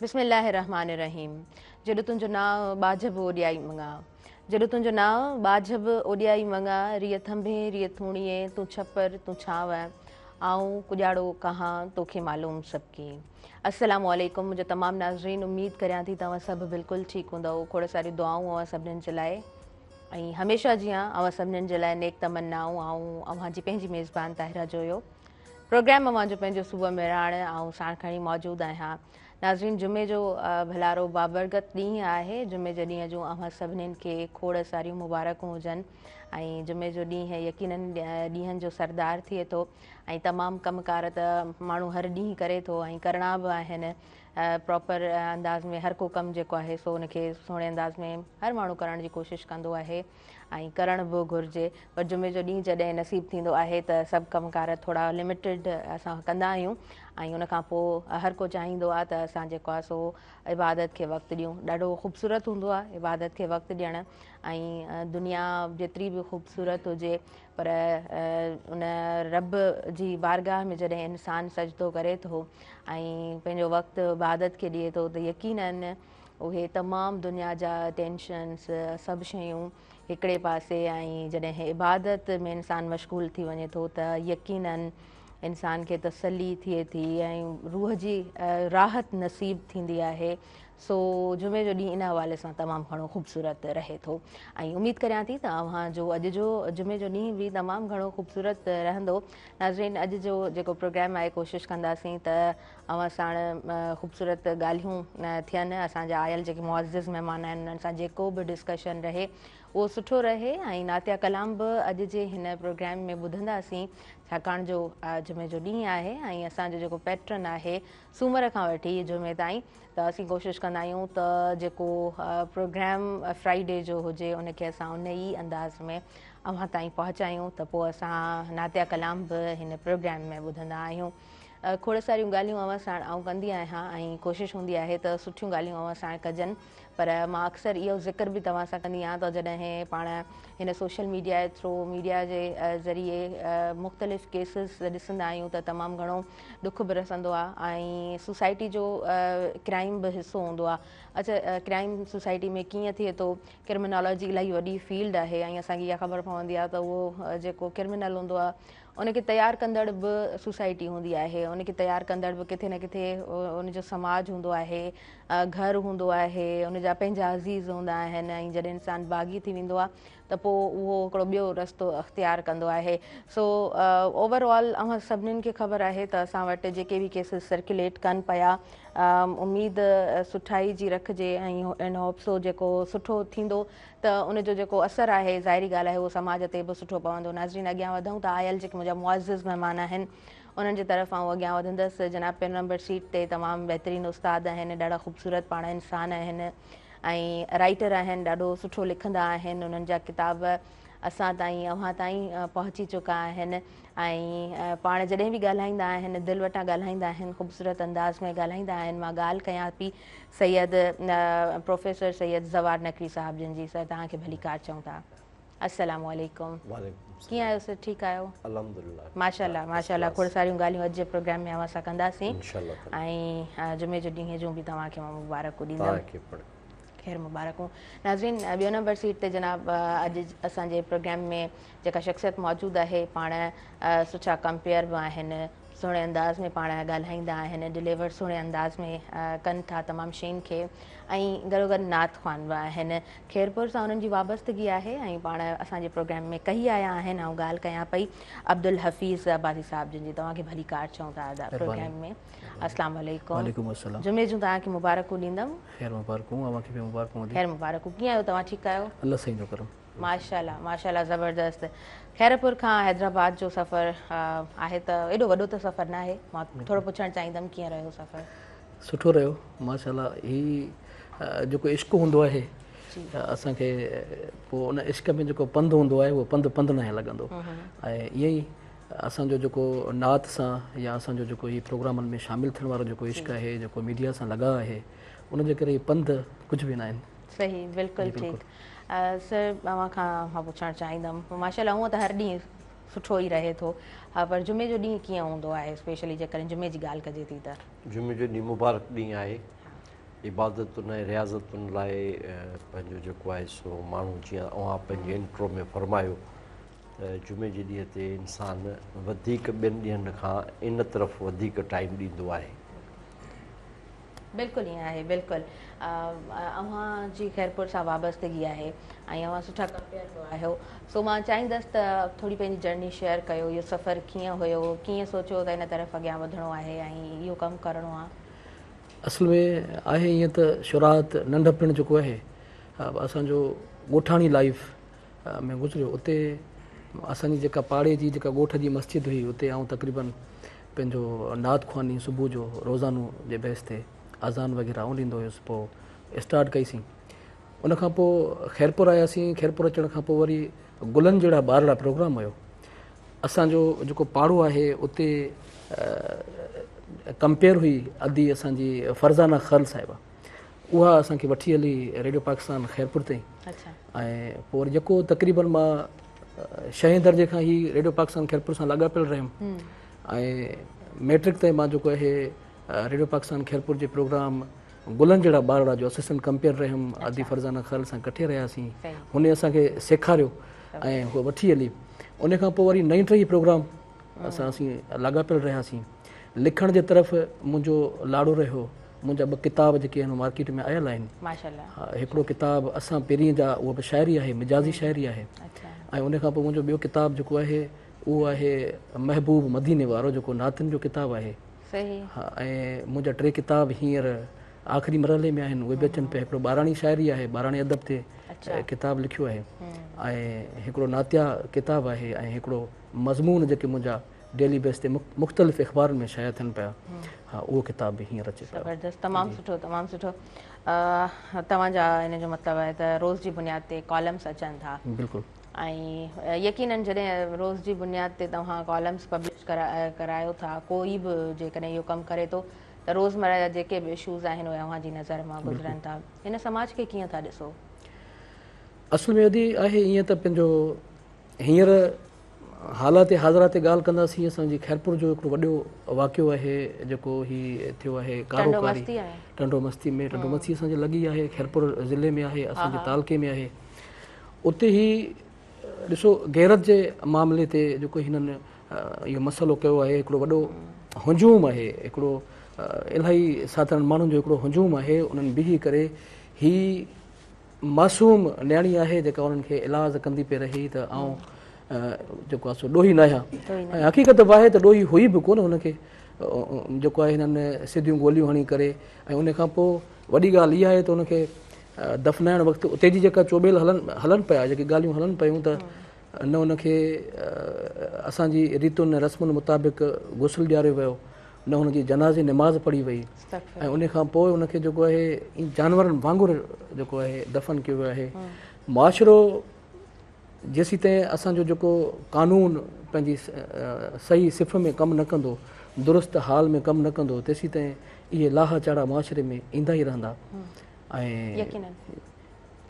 बिस्मिल्लाहिर्रहमानिर्रहीम। जॾहिं तुंहिंजो नाव बाझब ओॾियाई मंगा, जॾहिं तुंहिंजो नाव बाझब ओॾियाई मंगा, रिय थंभे रिय थूणिए तूं छपर तूं छांव, आऊं कुॼाड़ो कहां तोखे मालूम सबकी। अस्सलामु अलैकुम मुंहिंजे तमामु नाज़रीन, उमेद करियां थी तव्हां सभु बिल्कुलु ठीकु हूंदव। खोड़ सारियूं दुआऊं अवां सभिनीनि जे लाइ ऐं हमेशह जीअं अवां सभिनीनि जे लाइ नेक तमन्नाऊं। ऐं अव्हांजी पंहिंजी मेज़बान ताहिरा जोयो प्रोग्राम अवां जो पंहिंजो सुबुह में राण ऐं साण खणी मौजूदु आहियां। नाज़रीन, जुमे जो भलारो बाबरकत ॾींहुं आहे। जुमे जे ॾींहं जूं अव्हां सभिनीनि खे खोड़ सारियूं मुबारकूं हुजनि। ऐं जुमे जो ॾींहुं यकीनन ॾींहंनि जो सरदार थिए थो ऐं तमामु कमकार त माण्हू हर ॾींहुं करे थो ऐं करणा बि आहिनि। प्रॉपर अंदाज़ में हर को कमु जेको आहे सो उनखे सुहिणे अंदाज़ में हर माण्हू करण जी कोशिशि कंदो आहे ऐं करण बि घुरिजे। पर जुमे जो ॾींहुं जॾहिं नसीबु थींदो आहे त सभु कमकार थोरा लिमिटेड असां कंदा आहियूं ऐं उनखां पोइ हर को चाहींदो आहे त असां जेको आहे सो इबादत खे वक़्तु ॾियूं। ॾाढो ख़ूबसूरत हूंदो आहे इबादत खे वक़्तु ॾियणु। ऐं दुनिया जेतिरी बि ख़ूबसूरत हुजे पर उन रब जी बारगाह में जॾहिं इंसानु सजदो करे थो ऐं पंहिंजो वक़्तु इबादत खे ॾिए थो त यकीनन उहे तमामु दुनिया जा टेंशन्स सभु शयूं हिकिड़े पासे ऐं जॾहिं इबादत में इंसानु मशगूल थी वञे थो त यकीनन इंसान खे तसल्ली थिए थी ऐं रूह जी राहत नसीब थींदी आहे। सो जुमे जो ॾींहुं इन हवाले सां तमामु घणो ख़ूबसूरत रहे थो ऐं उमेद करियां थी त अव्हांजो अॼु जो जुमे जो ॾींहुं बि तमामु घणो ख़ूबसूरत रहंदो। नाज़रीन, अॼु जो जेको प्रोग्राम आहे कोशिशि कंदासीं त अव्हां साण ख़ूबसूरत ॻाल्हियूं थियनि। असांजा आयल जेके मुअज़्ज़िज़ महिमान आहिनि उन्हनि सां जेको बि डिस्कशन रहे उहो सुठो रहे ऐं नातिया कलाम बि अॼु जे हिन प्रोग्राम में ॿुधंदासीं छाकाणि जो जुमे जो ॾींहुं आहे ऐं असांजो जेको पैटर्न आहे सूमर खां वठी जुमे ताईं त असीं कोशिशि कंदा आहियूं त जेको प्रोग्राम फ्राइडे जो हुजे उनखे असां उन ई अंदाज़ में अव्हां ताईं पहुचायूं त पोइ असां नातिया कलाम बि हिन प्रोग्राम में ॿुधंदा आहियूं। खोड़ सारियूं ॻाल्हियूं अव्हां साण आउं कंदी आहियां ऐं कोशिशि हूंदी आहे त सुठियूं ॻाल्हियूं अव्हां साण कजनि। पर मां अक्सर इहो ज़िक्र बि तव्हां सां कंदी आहियां त जॾहिं पाण हिन सोशल मीडिया जे थ्रू मीडिया जे ज़रिए मुख़्तलिफ़ केसिस ॾिसंदा आहियूं त तमामु घणो दुख बि रसंदो आहे ऐं सोसाइटी जो क्राइम बि हिसो हूंदो आहे। अच्छा, क्राइम सोसाइटी में कीअं थिए थो, क्रिमिनोलॉजी इलाही वॾी फील्ड आहे ऐं असांखे इहा ख़बर पवंदी आहे त उहो जेको क्रिमिनल हूंदो आहे उनखे तयारु कंदड़ बि सोसाइटी हूंदी आहे। उनखे तयारु कंदड़ बि किथे न किथे उनजो समाज हूंदो आहे, घर हूंदो आहे, उनजा पंहिंजा अज़ीज़ हूंदा आहिनि ऐं जॾहिं इंसानु बाग़ी थी वेंदो आहे त पोइ उहो हिकिड़ो ॿियो रस्तो अख़्तियार कंदो आहे। सो ओवरऑल अव्हां सभिनीनि खे ख़बर आहे त असां वटि जेके बि केसिस सर्कुलेट कनि पिया उमेद सुठाई जी रखिजे ऐं इन होप्सो जेको सुठो थींदो त उनजो जेको असरु आहे ज़ाहिरी ॻाल्हि आहे उहो समाज ते बि सुठो पवंदो। नाज़रीन, अॻियां वधूं त आयल जेके मुंहिंजा मुअज़्ज़िज़ महिमान आहिनि उन्हनि जे तरफ़ आउं अॻियां वधंदसि। जनाब पहिरियों नंबर सीट ते तमामु बहितरीनु उस्ताद आहिनि, ॾाढा ख़ूबसूरत पाण इंसान आहिनि ऐं राइटर आहिनि, ॾाढो सुठो लिखंदा आहिनि। उन्हनि जा किताब असां ताईं अव्हां ताईं पहुची चुका आहिनि ऐं पाण जॾहिं बि ॻाल्हाईंदा आहिनि दिलि वटां ॻाल्हाईंदा आहिनि, ख़ूबसूरत अंदाज़ में ॻाल्हाईंदा आहिनि। मां ॻाल्हि कयां पई सैयद प्रोफेसर सैयद ज़वार नकवी साहिब जिन जी। सर, तव्हांखे भली कार चऊं था। अस्सलामु अलैकुम। कीअं आहियो सर? ठीकु आहियो? अल्हम्दुलिल्लाह, माशाल्लाह माशाल्लाह। खोड़ सारियूं ॻाल्हियूं अॼु जे प्रोग्राम में असां कंदासीं इंशाअल्लाह ऐं जुमे जो ॾींहं जूं बि तव्हांखे मां मुबारकूं ॾींदमि। ख़ैर मुबारकूं। नाज़रीन, ॿियो नंबर सीट ते जनाब अॼु असांजे प्रोग्राम में जेका शख़्सियत मौजूदु आहे पाण सुठा कंपेयर बि आहिनि, सुहिणे अंदाज़ में पाण ॻाल्हाईंदा आहिनि, डिलीवर सुहिणे अंदाज़ में कनि था तमामु शयुनि खे ऐं गॾो गॾु नात ख़्वान बि आहिनि। खैरपुर सां उन्हनि जी वाबस्तगी आहे ऐं पाण असांजे प्रोग्राम में कही आया आहिनि। ऐं ॻाल्हि कयां पई अब्दुल हफ़ीज़ अब्बासी साहिब जिन जी। तव्हांखे भली कार चऊं था प्रोग्राम में। अस्सलाम वालेकुम। जुमे जूं तव्हांखे मुबारकूं ॾींदमि। ख़ैर मुबारकूं। ख़ैर मुबारकूं। कीअं आहियो तव्हां? ठीकु आहियो? अल्लाह सही जो करम। माशाल्लाह माशाल्लाह, ज़बरदस्त। खैरपुर खां हैदराबाद जो सफ़र आहे त एॾो वॾो त सफ़र न आहे। मां थोरो पुछणु चाहींदमि कीअं रहियो सफ़र? सुठो रहियो माशाल्लाह। ही जेको इश्क हूंदो आहे असांखे पोइ उन इश्क में जेको पंधु हूंदो आहे उहो पंधु न लॻंदो ऐं ईअं ई असांजो जेको नात सां या असांजो जेको ही प्रोग्रामनि में शामिलु थियण वारो जेको इश्क आहे, जेको मीडिया सां लॻा आहे, उनजे करे पंधु कुझु बि न आहिनि। सही, बिल्कुलु ठीकु। सर, तव्हां खां मां पुछणु चाहींदमि, माशाल्लाह हूअं त हर ॾींहुं सुठो ई रहे थो, पर जुमे जो ॾींहुं कीअं हूंदो आहे, स्पेशली जेकॾहिं जुमे जी ॻाल्हि कजे थी त? जुमे जो ॾींहुं मुबारक ॾींहुं आहे इबादतुनि ऐं रियाज़तुनि लाइ पंहिंजो जेको आहे सो माण्हू जीअं अव्हां पंहिंजे इंट्रो में फरमायो त जुमे जे ॾींहं ते इंसानु वधीक ॿियनि ॾींहंनि खां इन तरफ़ वधीक टाइम ॾींदो आहे। बिल्कुलु ईअं आहे, बिल्कुलु अव्हां जी खैरपुर सां वाबस्तगी आहे ऐं अव्हां सुठा कंपेयर कयो आहियो, सो मां चाहींदसि त थोरी पंहिंजी जर्नी शेयर कयो, इहो सफ़र कीअं हुयो, कीअं सोचियो त इन तरफ़ अॻियां वधिणो आहे ऐं इहो कमु करिणो आहे? असल में आहे ईअं त शुरूआत नंढपण जेको आहे असांजो ॻोठाणी लाइफ में गुज़रियो। उते असांजी जेका पाड़े जी जेका ॻोठ जी मस्जिद हुई उते आउं तक़रीबन पंहिंजो नात ख़्वानी सुबुह जो रोज़ानो जे बहस ते अज़ान वग़ैरह आउं ॾींदो हुयुसि। पोइ स्टार्ट कईसीं, उनखां पोइ खैरपुर आयासीं। खैरपुर अचण खां पोइ वरी गुलनि जहिड़ा ॿारड़ा प्रोग्राम हुयो। असांजो जेको पाड़ो आहे उते कंपेयर हुई अदी असांजी फरज़ाना ख़ल साहिबा, उहा असांखे वठी हली रेडियो पाकिस्तान खैरपुर ताईं। ऐं पोइ वरी जेको तक़रीबन मां 6हें दर्जे खां ई रेडियो पाकिस्तान खैरपुर सां लाॻापियल रहियुमि ऐं मैट्रिक ताईं मां जेको आहे रेडियो पाकिस्तान खैरपुर जे प्रोग्राम गुलनि जहिड़ा ॿारड़ा जो असिस्टेंट कंपेयर रहियुमि। अदी फरज़ाना ख़ल सां कठे रहियासीं, हुन असांखे सेखारियो ऐं उहो वठी हली। उन खां पोइ वरी नई टई प्रोग्राम असीं लाॻापियल रहियासीं। लिखण जे तरफ़ मुंहिंजो लाड़ो रहियो। मुंहिंजा 2 किताब जेके आहिनि मार्केट में आयल आहिनि। हा, हिकिड़ो किताब असां पहिरीं जा उहा बि शाइरी आहे, मिजाज़ी शाइरी आहे। ऐं उन खां पोइ मुंहिंजो ॿियो किताब जेको आहे उहो आहे महबूब मदीने वारो, जेको नातियुनि जो किताबु आहे। हा, ऐं मुंहिंजा 3 किताब हींअर आख़िरी मरहले में आहिनि, उहे बि अचनि पिया। हिकिड़ो ॿाराणी शाइरी आहे, ॿाराणी अदब ते किताबु लिखियो आहे, ऐं हिकिड़ो नातिया किताबु आहे, ऐं हिकिड़ो मज़मून जेके मुंहिंजा डेली बेस ते मुख़्तलिफ़ अख़बारनि में शाया थियनि पिया। हा, उहो किताब बि हींअर अचे पियो। ज़बरदस्त, तमामु सुठो, तमामु सुठो। तव्हांजा इन जो मतिलबु आहे त रोज़ जी बुनियाद ते कॉलम्स अचनि था। बिल्कुलु। ऐं यकीनन जॾहिं रोज़ जी बुनियाद ते तव्हां कॉलम्स पब्लिश करायो था, कोई बि जेकॾहिं इहो कमु करे थो त रोज़मर्रा जा जेके बि इशूज़ आहिनि उहे अव्हां जी नज़र मां गुज़रनि था। हिन समाज खे कीअं था ॾिसो? असल में अदी आहे ईअं त पंहिंजो हींअर हालात हाज़िरा ते ॻाल्हि कंदासीं। असांजी खैरपुर जो हिकिड़ो वॾो वाक़ियो आहे जेको ही थियो आहे कारोकारी टंडो मस्ती में। टंडो मस्ती असांजी लॻी आहे, खैरपुर ज़िले में आहे, असांजे तालके में आहे। उते ही ॾिसो गैरत जे मामले ते जेको हिननि इहो मसइलो कयो आहे, हिकिड़ो वॾो हुजूम आहे, हिकिड़ो इलाही साधारण माण्हुनि जो हिकिड़ो हुजूम आहे। उन्हनि बीही करे ही मासूम न्याणी आहे जेका उन्हनि खे इलाज कंदी पई रही त आउं जेको आहे सो ॾोही न आहियां। ऐं हक़ीक़त बि आहे त ॾोही हुई बि कोन हुनखे, जेको आहे हिननि सिधियूं गोलियूं हणी करे। ऐं उन खां पोइ वॾी ॻाल्हि इहा आहे त उनखे दफ़नाइण वक़्तु उते जी जेका चोबेल हलनि पिया, जेके ॻाल्हियूं हलनि पियूं, त न उनखे असांजी रीतुनि रस्मुनि मुताबिक़ गुस्ल ॾियारियो वियो, न हुनजी जनाज़ी निमाज़ पढ़ी वई। ऐं उन खां पोइ उनखे जेको आहे जानवरनि वांगुरु जेको आहे दफ़न कयो वियो आहे। मुआशिरो जेसीं ताईं असांजो जेको कानून पंहिंजी सही सिफ़ में कमु न कंदो, दुरुस्त हाल में कमु न कंदो, तेसीं ताईं इहे लाहा चाड़ा मुआशिरे में ईंदा ई रहंदा। ऐं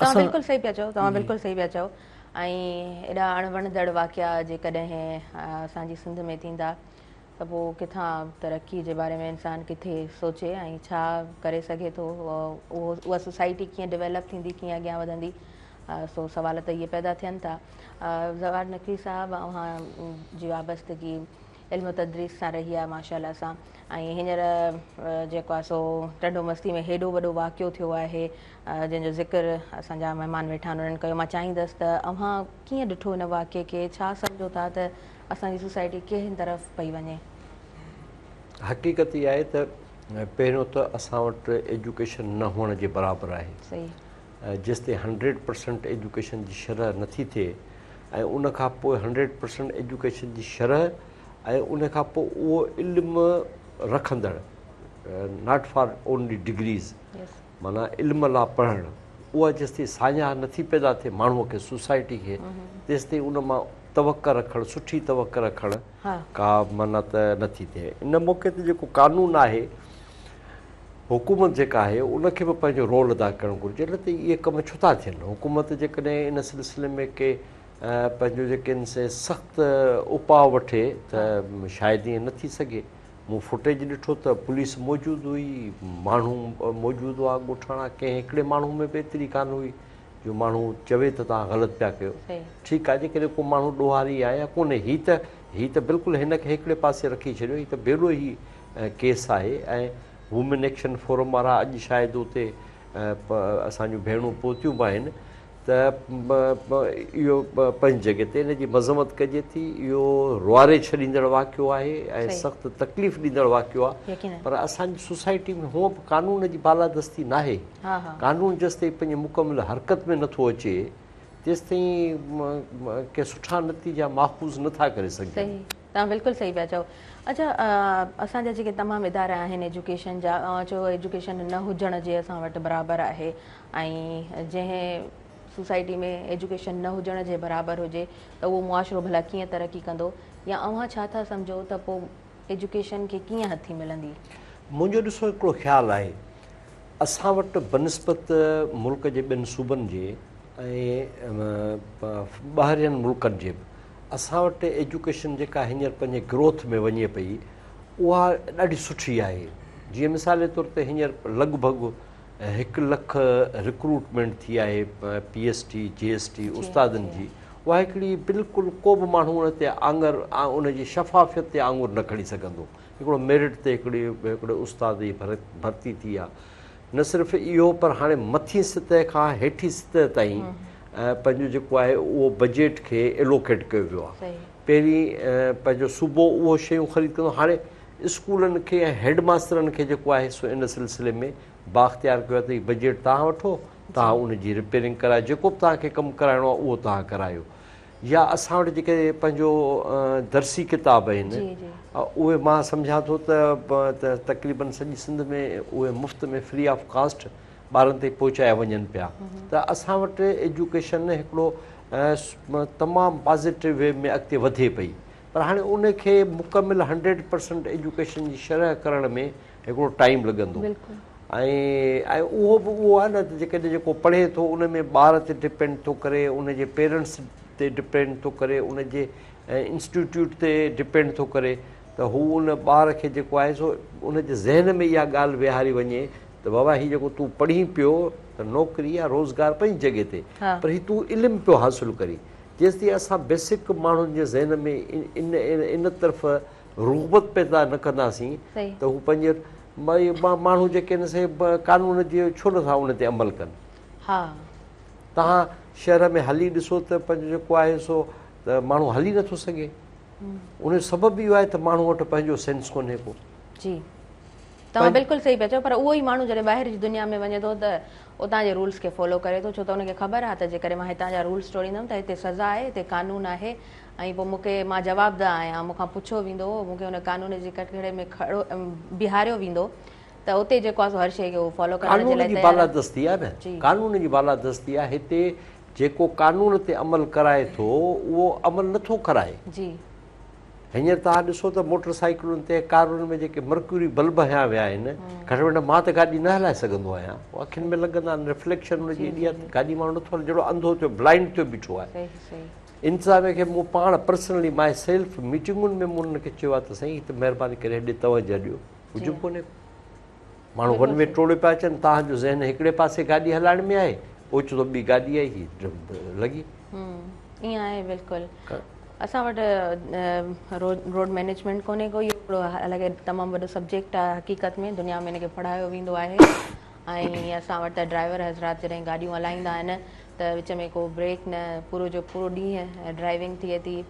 तव्हां बिल्कुलु सही पिया चओ, तव्हां बिल्कुलु सही पिया चओ। ऐं एॾा अणवणंदड़ वाक़िया जेकॾहिं असांजी सिंध में थींदा त पोइ किथां तरक़ी जे बारे में इंसानु किथे सोचे ऐं छा करे सघे थो, उहा सोसाइटी कीअं डेवलप थींदी, कीअं अॻियां वधंदी। सो सवाल त इहे पैदा थियनि था। ज़वार नक़वी साहब, अव्हां जी वाबस्तगी इल्मु तदरीस सां रही आहे माशाअल्लाह सां। ऐं हींअर जेको आहे सो टंडो मस्ती में हेॾो वॾो वाक़ियो थियो आहे जंहिंजो ज़िक्र असांजा महिमान वेठा आहिनि उन्हनि कयो। मां चाहींदसि त अव्हां कीअं ॾिठो हिन वाक़िए खे, छा सम्झो था त असांजी सोसाइटी कंहिं तरफ़ पई वञे? हक़ीक़त इहा आहे त पहिरियों त असां वटि एजुकेशन न हुअण जे बराबरि आहे। सही। जेसिताईं 100% एजुकेशन जी शरह नथी थिए ऐं उनखां पोइ 100% एजुकेशन जी शरह ऐं उनखां पोइ उहो इल्मु रखंदड़, नॉट फॉर ओनली डिग्रीज़, माना इल्म लाइ पढ़णु, उहा जेसिताईं साञा नथी पैदा थिए माण्हूअ खे, सोसाइटी खे, तेसिताईं उन मां तवक़ रखणु, सुठी तवक़ रखणु का माना त नथी थिए। इन मौक़े ते जेको कानून आहे, हुकूमत जेका आहे उनखे बि पंहिंजो रोल अदा करणु घुरिजे। न त इहे कम छो था थियनि। हुकूमत जेकॾहिं इन सिलसिले में के पंहिंजो जेके आहिनि से सख़्तु उपाउ वठे त शायदि ईअं न थी सघे। मूं फुटेज ॾिठो त पुलिस मौजूदु हुई, माण्हू मौजूदु हुआ ॻोठाणा, कंहिं हिकिड़े माण्हू में बि एतिरी कान हुई जो माण्हू चवे त तव्हां ग़लति पिया कयो। ठीकु आहे, जेकॾहिं को माण्हू ॾोहारी आहे या कोन्हे, हीअ त बिल्कुलु हिनखे हिकिड़े पासे रखी छॾियो, हीअ त बेड़ो ई केस आहे। ऐं वुमेन एक्शन फोरम वारा अॼु शायदि उते असांजूं भेणूं पहुतियूं बि आहिनि, त इहो पंहिंजी जॻह ते इन जी मज़मत कजे थी। इहो रुआरे छॾींदड़ वाक़ियो आहे ऐं सख़्तु तकलीफ़ ॾींदड़ वाक़ियो आहे, पर असांजी सोसाइटी में हूअं बि कानून जी बालादस्ती न आहे। कानून जेसिताईं पंहिंजे मुकमिल हरकत में नथो अचे तेसिताईं के सुठा नतीजा महफ़ूज़ नथा करे सघनि। तव्हां बिल्कुलु सही पिया चओ। अच्छा, असांजा जेके तमामु इदारा आहिनि एजुकेशन जा, चओ एजुकेशन न हुजण जे असां वटि बराबरि आहे, ऐं जंहिं सोसाइटी में एजुकेशन न हुजण जे बराबरि हुजे त उहो मुआशिरो भला कीअं तरक़ी कंदो, या अव्हां छा था सम्झो त पोइ एजुकेशन खे कीअं हथी मिलंदी? मुंहिंजो ॾिसो हिकिड़ो ख़्यालु आहे, असां वटि बनस्बत मुल्क जे ॿिनि सूबनि जे ऐं ॿाहिरियनि मुल्कनि जे बि असां वटि एजुकेशन जेका हींअर पंहिंजे ग्रोथ में वञे पई उहा ॾाढी सुठी आहे। जीअं मिसाल जे तौर ते हींअर लॻभॻि 1 लख रिक्रूटमेंट थी आहे PST GST उस्तादनि जी। उहा हिकिड़ी बिल्कुलु को बि माण्हू उन ते उन जी शफ़ाफ़ियत ते आङुर न खणी सघंदो। हिकिड़ो मेरिट ते हिकिड़े उस्ताद जी भर्ती थी आहे। न सिर्फ़ु इहो, पर हाणे मथीं सतह खां हेठी सतह ताईं पंहिंजो जेको आहे उहो बजेट खे एलोकेट कयो वियो आहे। पहिरीं पंहिंजो सूबो उहो शयूं ख़रीद कंदो, हाणे स्कूलनि खे ऐं हेड मास्टरनि खे जेको आहे सो इन सिलसिले में बाख़्तियार कयो आहे त हीउ बजेट तव्हां वठो, तव्हां उनजी रिपेयरिंग करायो, जेको बि तव्हांखे कमु कराइणो आहे उहो तव्हां करायो। या असां वटि जेके पंहिंजो दर्सी किताब आहिनि उहे मां सम्झां थो त तक़रीबन सॼी सिंध में उहे मुफ़्त में फ्री ऑफ कास्ट ॿारनि ताईं पहुचाया वञनि पिया। त असां वटि एजुकेशन हिकिड़ो तमामु पॉज़िटिव वे में अॻिते वधे पई, पर हाणे उनखे मुकमिल 100% एजुकेशन जी शरह करण में हिकिड़ो टाइम लॻंदो। ऐं उहो बि उहो आहे न त जेकॾहिं जेको पढ़े थो उन में ॿार ते डिपेंड थो करे, उनजे पेरेंट्स ते डिपेंड थो करे, उनजे इंस्टीट्यूट ते डिपेंड थो करे, त हू उन ॿार खे जेको आहे सो उनजे ज़हन में इहा ॻाल्हि विहारी वञे त बाबा हीउ जेको तूं पढ़ी पियो त नौकिरी या रोज़गार पंहिंजी जॻह ते, पर हीउ तूं इल्मु पियो हासिलु करी। जेसिताईं असां बेसिक माण्हुनि जे ज़हन में इन तरफ़ रुग़बत पैदा न कंदासीं त हू पंहिंजे माण्हू जेके आहिनि से कानून जे छो नथा उन ते अमल कनि। तव्हां शहर में हली ॾिसो त पंहिंजो जेको आहे सो त माण्हू हली नथो सघे। उन जो सबबु इहो आहे त माण्हू वटि पंहिंजो सेंस कोन्हे को। जी, तव्हां बिल्कुलु सही पिया चओ, पर उहो ई माण्हू जॾहिं ॿाहिरि जी दुनिया में वञे थो त उतां जे रूल्स खे फॉलो करे थो, छो त उनखे ख़बर आहे त जेकॾहिं मां हितां जा रूल्स तोड़ींदमि त हिते सज़ा आहे, हिते कानून आहे, ऐं पोइ मां जवाबदार आहियां, मूंखां पुछियो वेंदो, मूंखे हुन कानून जे कटघरे में बीहारियो वेंदो, त उते जेको आहे हर शइ खे उहो फॉलो करण जे लाइ बालादस्ती आहे न, कानून जी बालादस्ती आहे। हिते जेको कानून ते अमल कराए थो उहो अमल नथो कराए। जी, हींअर तव्हां ॾिसो त मोटरसाइकिलुनि ते कारुनि में जेके मर्क्यूरी बल्ब हया विया आहिनि, घटि में घटि मां त गाॾी न हलाए सघंदो आहियां, अखियुनि में लॻंदा आहिनि, रिफ्लेक्शन हुनजी एॾी आहे गाॾी माण्हू नथो हले, जहिड़ो अंधो थियो ब्लाइंड थियो बीठो आहे। इंतिज़ाम खे मूं पाण पर्सनली माई सेल्फ मीटिंगुनि में मूं हुनखे चयो आहे त साईं त महिरबानी करे हेॾे तवजो ॾियो, कुझु बि कोन्हे। माण्हू वन में टोड़े पिया अचनि, तव्हांजो ज़हन हिकिड़े पासे गाॾी हलाइण में आहे, ओचितो ॿी गाॾी आई लॻी। ईअं आहे बिल्कुलु। असां वटि रोड मैनेजमेंट कोन्हे को, इहो हिकिड़ो अलॻि तमामु वॾो सब्जेक्ट आहे हक़ीक़त में, दुनिया में हिनखे पढ़ायो वेंदो आहे। ऐं असां वटि त ड्राइवर हज़रात जॾहिं गाॾियूं हलाईंदा आहिनि त विच में को ब्रेक न, पूरो जो पूरो ॾींहुं ड्राइविंग थिए थी,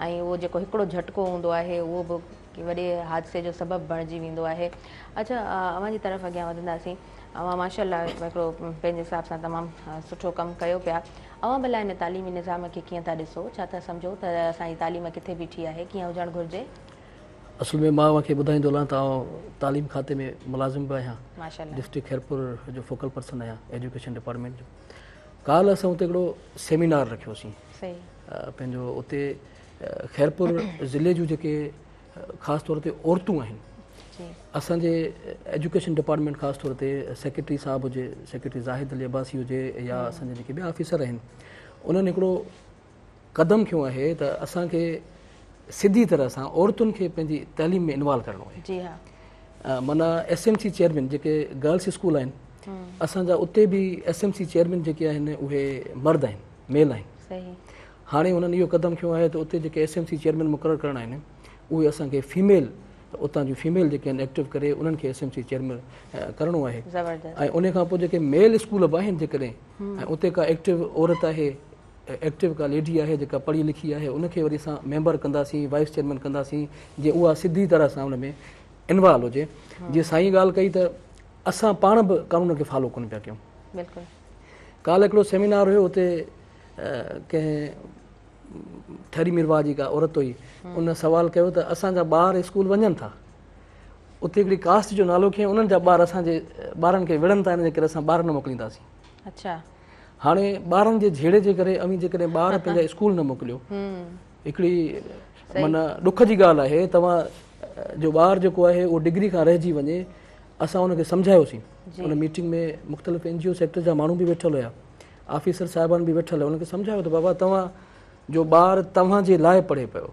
ऐं उहो जेको हिकिड़ो झटको हूंदो आहे उहो बि वॾे हादसे जो सबबु बणिजी वेंदो आहे। अच्छा, अव्हां जी तरफ़ अॻियां वधंदासीं। अव्हां माशाअल्लाह हिकिड़ो पंहिंजे हिसाब सां तमामु सुठो कमु कयो पिया। अव्हां भला हिन तालीमी निज़ाम खे कीअं था ॾिसो, छा था सम्झो त असांजी तालीम किथे बीठी आहे, कीअं हुजणु घुरिजे? असल में मां मूंखे ॿुधाईंदो हलां त तालीम खाते में मुलाज़िम बि आहियां, माशाअल्लाह, डिस्ट्रिक्ट खैरपुर जो फोकल पर्सन आहियां एजुकेशन डिपार्टमेंट जो। काल्ह असां हुते हिकिड़ो सेमिनार रखियोसीं। पंहिंजो उते खैरपुर ज़िले जूं जेके ख़ासि तौर ते औरतूं आहिनि, असांजे एजुकेशन डिपार्टमेंट ख़ासि तौर ते सेक्रेटरी साहिबु हुजे, सेक्रेटरी ज़ाहिद अली अब्बासी हुजे, या असांजे जेके ॿिया ऑफिसर आहिनि, उन्हनि हिकिड़ो क़दम खयो आहे त असांखे सिधी तरह सां औरतुनि खे पंहिंजी तइलीम में इन्वॉल्व करिणो आहे। जी हा। माना SMC चेयरमैन जेके गर्ल्स स्कूल आहिनि, असांजा उते बि SMC चेयरमैन जेके आहिनि उहे मर्द आहिनि, मेल आहिनि। सही। हाणे हुननि इहो क़दम खयो आहे त उते जेके SMC चेयरमैन मुक़ररु करणा आहिनि उहे असांखे फीमेल, उतां जूं फीमेल जेके आहिनि एक्टिव करे उन्हनि खे SMC चेयरमैन करिणो आहे। ऐं उन खां पोइ जेके मेल स्कूल बि आहिनि जेकॾहिं, ऐं उते का एक्टिव औरत आहे, एक्टिव का लेडी आहे जेका पढ़ी लिखी आहे, उनखे वरी असां मेंबर कंदासीं, वाइस चेयरमैन कंदासीं, जीअं उहा सिधी तरह सां उन में इन्वॉल्व हुजे। जीअं साईं ॻाल्हि कई त असां पाण बि कानून खे फॉलो कोन पिया कयूं। बिल्कुलु। काल्ह हिकिड़ो सेमिनार हुयो, उते कंहिं ठरी मिरवा जी का औरत हुई, उन सवाल कयो त असांजा ॿार स्कूल वञनि था, उते हिकिड़ी कास्ट जो नालो खईं, उन्हनि जा ॿार असांजे ॿारनि खे विढ़नि था, इन जे करे असां ॿार न मोकिलींदासीं। अच्छा। हाणे ॿारनि जे झेड़े जे करे अमी जेकॾहिं ॿार पंहिंजा स्कूल न मोकिलियो, हिकिड़ी माना ॾुख जी ॻाल्हि आहे। तव्हां जो ॿारु जेको आहे उहो डिग्री खां रहिजी वञे, असां उनखे सम्झायोसीं। उन मीटिंग में मुख़्तलिफ़ NGO सेक्टर जा माण्हू बि वेठल हुया, ऑफिसर साहिबान बि वेठल हुया। उनखे सम्झायो त बाबा तव्हां जो ॿारु तव्हांजे लाइ पढ़े पियो,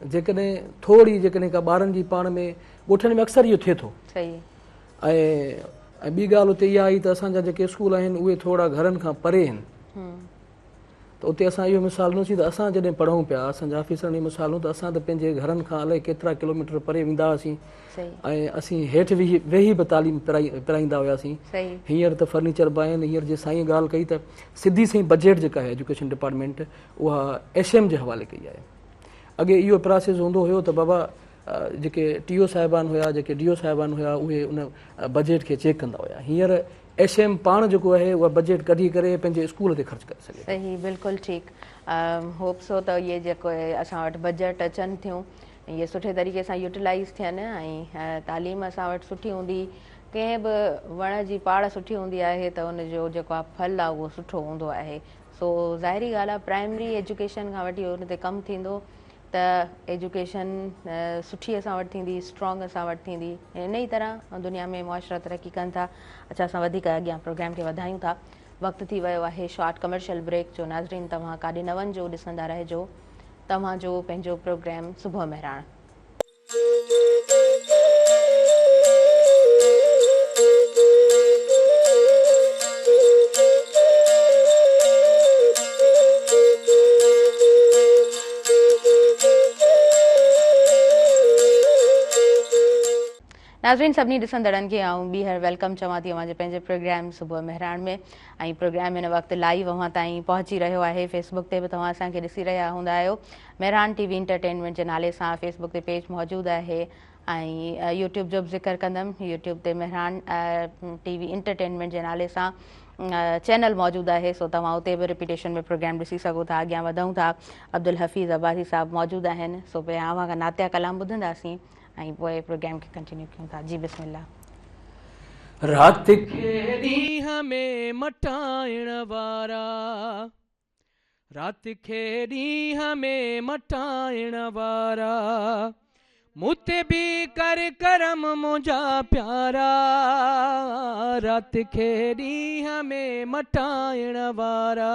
जेकॾहिं थोरी जेकॾहिं का ॿारनि जी पाण में ॻोठनि में अक्सर इहो थिए थो। ऐं ॿी ॻाल्हि उते इहा आई त असांजा जेके स्कूल आहिनि उहे थोरा घरनि खां परे आहिनि, त उते असां इहो मिसाल ॾिनोसीं त असां जॾहिं पढ़ूं पिया, असांजा ऑफिसरनि जी मिसालूं, त असां त पंहिंजे घरनि खां अलाए केतिरा किलोमीटर परे वेंदा हुआसीं, ऐं असीं हेठि वेही बि तालीम पिराईंदा हुआसीं। हींअर त फर्नीचर बि आहिनि। हींअर जे साईं ॻाल्हि कई त सिधी साईं बजट जेका आहे एजुकेशन डिपार्टमेंट, उहा HM जे हवाले कई आहे। अॻे इहो प्रोसेस हूंदो हुयो त बाबा जेके TO साहिबान हुया, जेके DO साहिबान हुया, उहे उन बजट खे चेक कंदा हुया। हींअर HM पाण जेको आहे उहा बजट कढी करे पंहिंजे स्कूल ते ख़र्च करे सघे। सही, बिल्कुलु ठीकु। होप सो त इहे जेको असां वटि बजट अचनि थियूं, इहे सुठे तरीक़े सां यूटिलाइज़ थियनि, ऐं तालीम असां वटि सुठी हूंदी, कंहिं बि वण जी पाड़ सुठी हूंदी आहे त उनजो जेको आहे फल आहे उहो सुठो हूंदो आहे। सो ज़ाहिरी ॻाल्हि आहे, प्राइमरी एजुकेशन खां वठी उन ते कमु थींदो त एजुकेशन सुठी असां वटि थींदी, स्ट्रॉन्ग असां वटि थींदी। इन ई तरह दुनिया में मुआशरा तरक़ी कनि था। अच्छा, असां वधीक अॻियां प्रोग्राम खे वधायूं था। वक़्तु थी वियो आहे शॉर्ट कमर्शियल ब्रेक जो। नाज़रीन, तव्हां काॾे न वञिजो, ॾिसंदा रहिजो तव्हांजो पंहिंजो प्रोग्राम सुबुह महिराण। नाज़रीन, सभिनी ॾिसंदड़नि खे आऊं ॿीहर वेलकम चवां थी अव्हांजे पंहिंजे प्रोग्राम सुबुह महिराण में। ऐं प्रोग्राम हिन वक़्तु लाइव अव्हां ताईं पहुची रहियो आहे। फेसबुक ते बि तव्हां असांखे ॾिसी रहिया हूंदा आहियो। महिराण TV एंटरटेनमेंट जे नाले सां फेसबुक ते पेज मौजूदु आहे, ऐं यूट्यूब जो बि ज़िक्र कंदमि। यूट्यूब ते महिराण TV एंटरटेनमेंट जे नाले सां चैनल मौजूदु आहे, सो तव्हां उते बि रिपीटेशन में प्रोग्राम ॾिसी सघो था। अॻियां वधूं था। अब्दुल हफ़ीज़ अब्बासी साहब मौजूदु आहिनि, सो पहिरियां अव्हां खां नातिया कलाम ॿुधंदासीं ऐं पोइ प्रोग्राम खे कंटिन्यू कयूं था। जी बिस्मिल्लाह। रात के ॾींहं में मटाइण वारा, रात के ॾींहं में मटाइण वारा, मूं ते बि कर करम मुंहिंजा प्यारा। रात के ॾींहं में मटाइण वारा,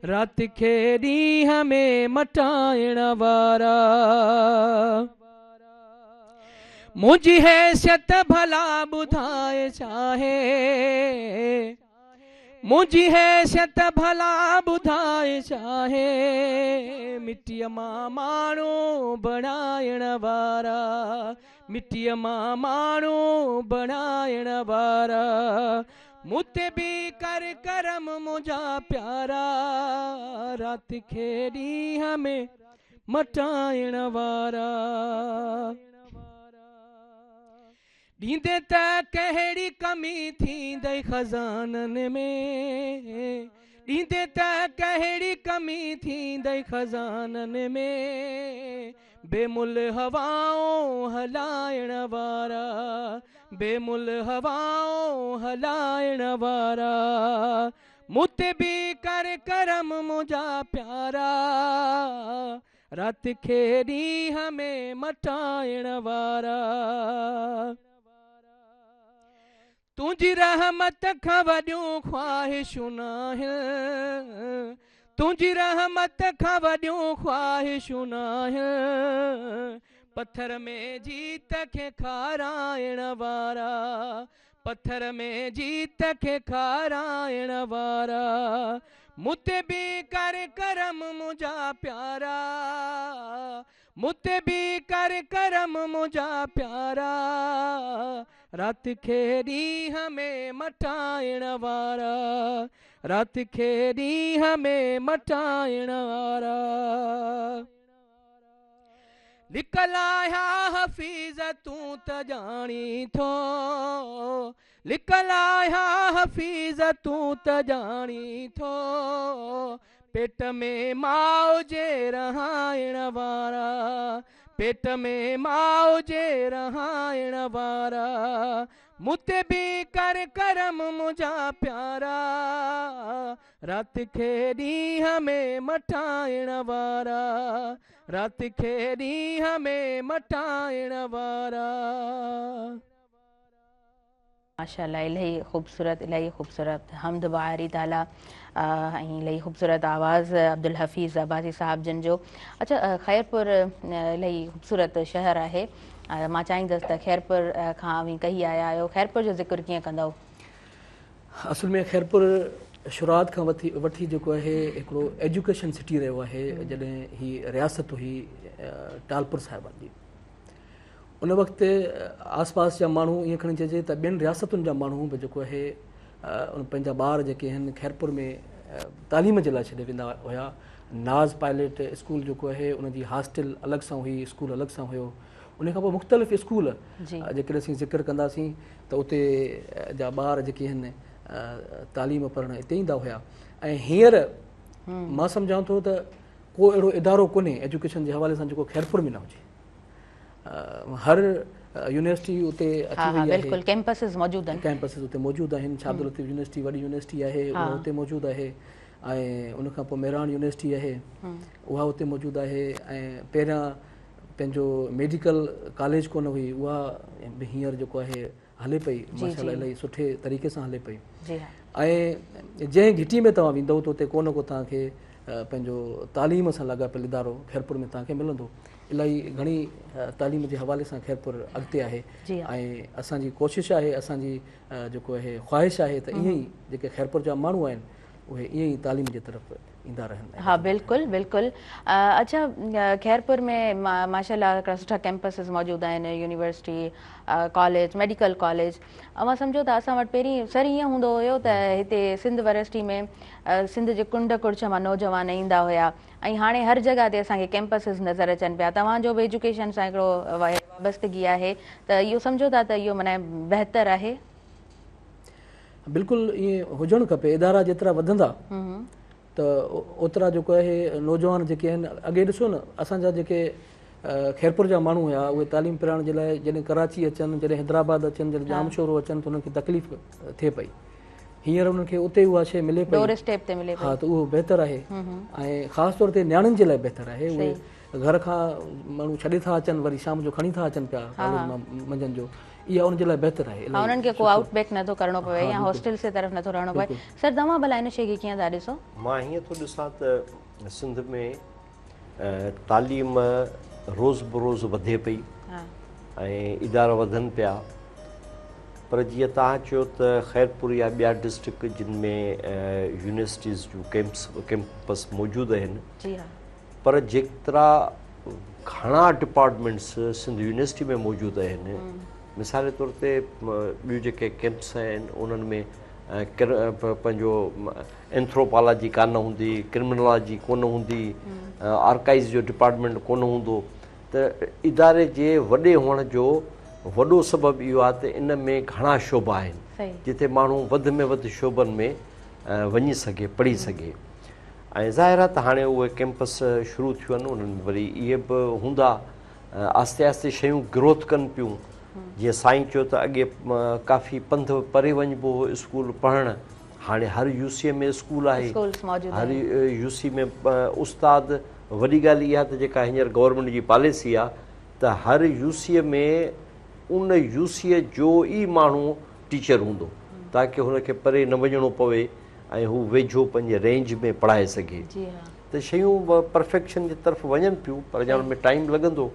रात के ॾींहं में मटाइण वारा, मुंहिंजी हैसियत भला ॿुधाए चाहे, मुंहिंजी हैसियत भला ॿुधाए चाहे, मिटीअ मां माण्हू बणाइण वारा, मिटीअ मां माण्हू बणाइण वारा, मूं ते बि कर करम मुंहिंजा प्यारा। रात के ॾींहं में मटाइण वारा, ॾींदे त कहिड़ी कमी थींदई खज़ाननि में, ॾींदे त कहिड़ी कमी थींदई खज़ाननि में, बेमुल हवाऊं हलाइण वारा, बेमुल हवाऊं हलाइण वारा, मूं ते बि कर करम मुंहिंजा प्यारा। रात के ॾींहं में मटाइण वारा, तुंहिंजी रहमत खां वॾियूं ख़्वाहिशूं नाहिनि, तुंहिंजी रहमत खां वॾियूं ख़्वाहिशूं न आहिनि पत्थर में जीत खे खाराइण वारा पत्थर में जीत खे खाराइण वारा मुते बि कर करम मुंहिंजा प्यारा मुते बि कर करम मुंहिंजा प्यारा राति खे ॾींहं में मटाइण वारा राति खे ॾींहं में मटाइण वारा लिकल आया हफ़ीज़ तूं त ॼाणी थो लिकल आया हफ़ीज़ तूं त ॼाणी थो पेट में माउ जे रहाइण वारा पेट में माउ जे रहाइण वारा मुते बि कर करम मुंहिंजा प्यारा राति खे ॾींहं में मटाइण वारा राति खे ॾींहं में मटाइण वारा माशाअल्लाह इलाही ख़ूबसूरत हमद बारी ताला ऐं इलाही ख़ूबसूरत आवाज़ अब्दुल हफ़ीज़ अब्बासी साहब जिन जो। अच्छा ख़ैरपुर इलाही ख़ूबसूरत शहर आहे मां चाहींदसि त ख़ैरपुर खां बि कही आया आहियो ख़ैरपुर जो ज़िक्र कीअं कंदव? असल में ख़ैरपुर शुरूआत खां वठी जेको आहे हिकिड़ो एजुकेशन सिटी रहियो आहे जॾहिं हीअ रियासत हुई टालपुर साहिबान जी उन वक़्तु आस पास जा माण्हू ईअं खणी चइजे त ॿियनि रियासतुनि जा माण्हू बि जेको आहे पंहिंजा ॿार जेके आहिनि ख़ैरपुर में तालीम जे लाइ छॾे वेंदा हुया। नाज़ पायलट स्कूल जेको आहे उनजी हॉस्टल अलॻि सां हुई स्कूल अलॻि सां हुयो उन खां पोइ मुख़्तलिफ़ स्कूल जेकॾहिं असीं ज़िक्र कंदासीं त उते जा ॿार जेके आहिनि तालीम पढ़णु हिते ईंदा हुया ऐं हींअर मां सम्झां थो त को अहिड़ो इदारो कोन्हे एजुकेशन जे हवाले सां जेको ख़ैरपुर में न हुजे हर यूनिवर्सिटी उते बिल्कुलु कैंपसिस मौजूदु आहिनि कैंपसिस उते मौजूदु आहिनि शाह अब्दुल लतीफ़ यूनिवर्सिटी वॾी यूनिवर्सिटी आहे उहा उते मौजूदु आहे ऐं उनखां पोइ मेरान यूनिवर्सिटी आहे उहा उते मौजूदु आहे ऐं पहिरियां पंहिंजो मेडिकल कॉलेज कोन हुई उहा हींअर जेको आहे हले पई माशाअल्लाह इलाही सुठे तरीक़े सां हले पई ऐं जंहिं घिटी में तव्हां वेंदव त उते को न को तव्हांखे पंहिंजो तालीम सां लाॻापियल इदारो ख़ैरपुर में तव्हांखे मिलंदो इलाही घणी तालीम जे हवाले सां ख़ैरपुर अॻिते आहे ऐं असांजी कोशिशि आहे असांजी जेको आहे ख़्वाहिश आहे त ईअं ई जेके ख़ैरपुर जा माण्हू आहिनि उहे ईअं ई तालीम जे तरफ़ ईंदा रहनि। हाँ बिल्कुलु बिल्कुलु अच्छा ख़ैरपुर में माशाअल्लाह हिकिड़ा सुठा कैंपसिस मौजूदु आहिनि यूनिवर्सिटी कॉलेज मेडिकल कॉलेज मां सम्झो त असां वटि पहिरीं सर ईअं हूंदो हुयो त हिते सिंध यूनिवर्सिटी में सिंध जे कुंड कुड़च मां नौजवान ईंदा हुया ऐं हाणे हर जॻह ते असांखे कैंपसिस नज़र अचनि पिया तव्हांजो बि एजुकेशन सां हिकिड़ो वाबस्तगी आहे त इहो सम्झो था त इहो माना बहितरु आहे? बिल्कुलु ईअं हुजणु खपे इदारा जेतिरा वधंदा त ओतिरा जेको आहे नौजवान जेके आहिनि अॻे ॾिसो न असांजा जेके ख़ैरपुर जा माण्हू हुया उहे तालीम पिराइण जे लाइ जॾहिं कराची अचनि जॾहिं हैदराबाद अचनि जॾहिं जामशोरो अचनि त उन्हनि खे तकलीफ़ थिए पई हींअर उन्हनि खे उते उहा शइ मिले पई हा त उहो बहितरु आहे ऐं ख़ासि तौर ते नियाणियुनि जे लाइ बहितरु आहे उहे घर खां माण्हू छॾे था अचनि वरी शाम जो खणी था अचनि पिया मंझंदि जो इहा उनजे लाइ बहितरु आहे उन्हनि खे को आउटबैक नथो करणो पवे या हॉस्टल जे तरफ़ नथो रहणो पवे। सर तव्हां भला हिन शइ खे कीअं था ॾिसो? मां हीअं थो ॾिसां त सिंध में तालीम रोज़ बरोज़ वधे पई ऐं इदारा वधनि पिया पर जीअं तव्हां चयो त ख़ैरपुर या ॿिया डिस्ट्रिक्ट जिन में यूनिवर्सिटीज़ जूं कैंपस मौजूदु आहिनि पर जेतिरा घणा डिपार्टमेंट्स सिंध यूनिवर्सिटी में मौजूदु आहिनि मिसाल तौर ते ॿियूं जेके कैंप्स आहिनि उन्हनि में पंहिंजो एंथ्रोपोलॉजी कान हूंदी क्रिमिनोलॉजी कोन हूंदी आर्काइव्स जो डिपार्टमेंट कोन हूंदो त इदारे जे वॾे हुअण जो वॾो सबबु इहो आहे त इन में घणा शोबा आहिनि जिते माण्हू वधि में वधि शोबनि में वञी सघे पढ़ी सघे ऐं ज़ाहिर आहे त हाणे उहे कैंपस शुरू थियूं आहिनि उन्हनि में वरी इहे बि हूंदा आस्ते आस्ते शयूं ग्रोथ कनि पियूं जीअं साईं चयो त अॻे काफ़ी पंध परे वञिबो हो स्कूल पढ़णु हाणे हर यूसीअ में स्कूल आहे हर यूसी में उस्ताद वॾी ॻाल्हि इहा त जेका हींअर गवर्नमेंट जी पॉलिसी आहे त हर यूसीअ में उन यूसीअ जो ई माण्हू टीचर हूंदो ताकी हुनखे परे न वञिणो पवे ऐं हू वेझो पंहिंजे रेंज में पढ़ाए सघे जी हाँ त शयूं परफेक्शन जी तरफ़ वञनि पियूं पर अञा हुन में टाइम लॻंदो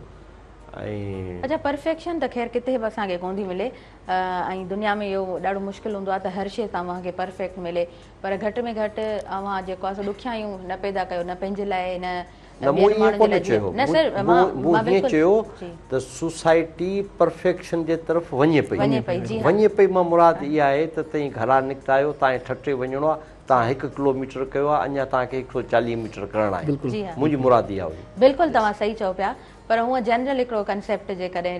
ऐं अच्छा परफेक्शन त ख़ैर किथे बि असांखे कोन थी मिले ऐं दुनिया में इहो ॾाढो मुश्किल हूंदो आहे त हर शइ तव्हांखे परफेक्ट मिले पर घटि में घटि अव्हां जेको आहे ॾुखियायूं न पैदा कयो न पंहिंजे लाइ न मूं ॿियनि ईअं माण्हुनि जे कोन लाइ चयो न सर मां हीअं चयो जी त सोसाइटी परफेक्शन जे तरफ़ वञे जी पई हाँ वञे पई मां मुराद इहा आहे त तव्हीं घरां निकिता आहियो तव्हांखे ठटे वञिणो आहे तव्हां 1 किलोमीटर कयो आहे अञा तव्हांखे 140 मीटर करणु आहे जी हाँ मुंहिंजी मुराद इहा हुई बिल्कुलु तव्हां सही चओ पिया पर हूअं जनरल हिकिड़ो कंसेप्ट जे कॾहिं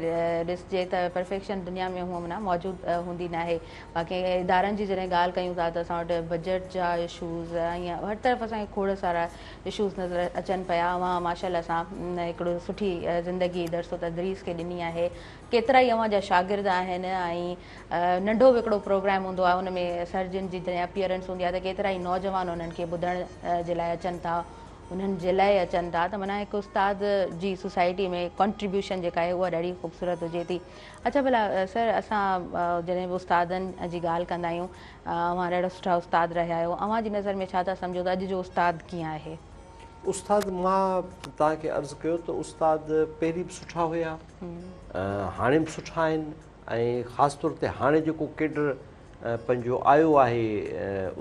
ॾिसजे त परफेक्शन दुनिया में हूअं माना मौजूदु हूंदी न आहे बाक़ी इदारनि जी जॾहिं ॻाल्हि कयूं था त असां वटि बजट जा इशूज़ ईअं हर तरफ़ असांखे खोड़ सारा इशूज़ नज़र अचनि पिया माशाल्लाह सां हिकिड़ो सुठी ज़िंदगी दरसो तदरीस खे ॾिनी आहे केतिरा ई अव्हां जा शागिर्द आहिनि ऐं नंढो बि हिकिड़ो प्रोग्राम हूंदो आहे हुन में सर्जन जी जॾहिं अपीयरेंस हूंदी आहे त केतिरा ई नौजवान उन्हनि खे ॿुधण जे लाइ अचनि था उन्हनि जे लाइ अचनि था त माना हिकु उस्ताद जी सोसाइटी में कॉन्ट्रीब्यूशन जेका आहे उहा ॾाढी ख़ूबसूरत हुजे थी अच्छा भला सर असां जॾहिं बि उस्तादनि जी ॻाल्हि कंदा आहियूं अव्हां ॾाढा सुठा उस्ताद रहिया आहियो अव्हां जी नज़र में छा था सम्झो त अॼु जो उस्ताद कीअं आहे उस्ताद मां तव्हांखे अर्ज़ु कयो त उस्ताद पहिरीं बि सुठा हुया हाणे बि सुठा आहिनि ऐं ख़ासि तौर ते हाणे जेको केडर पंहिंजो आयो आहे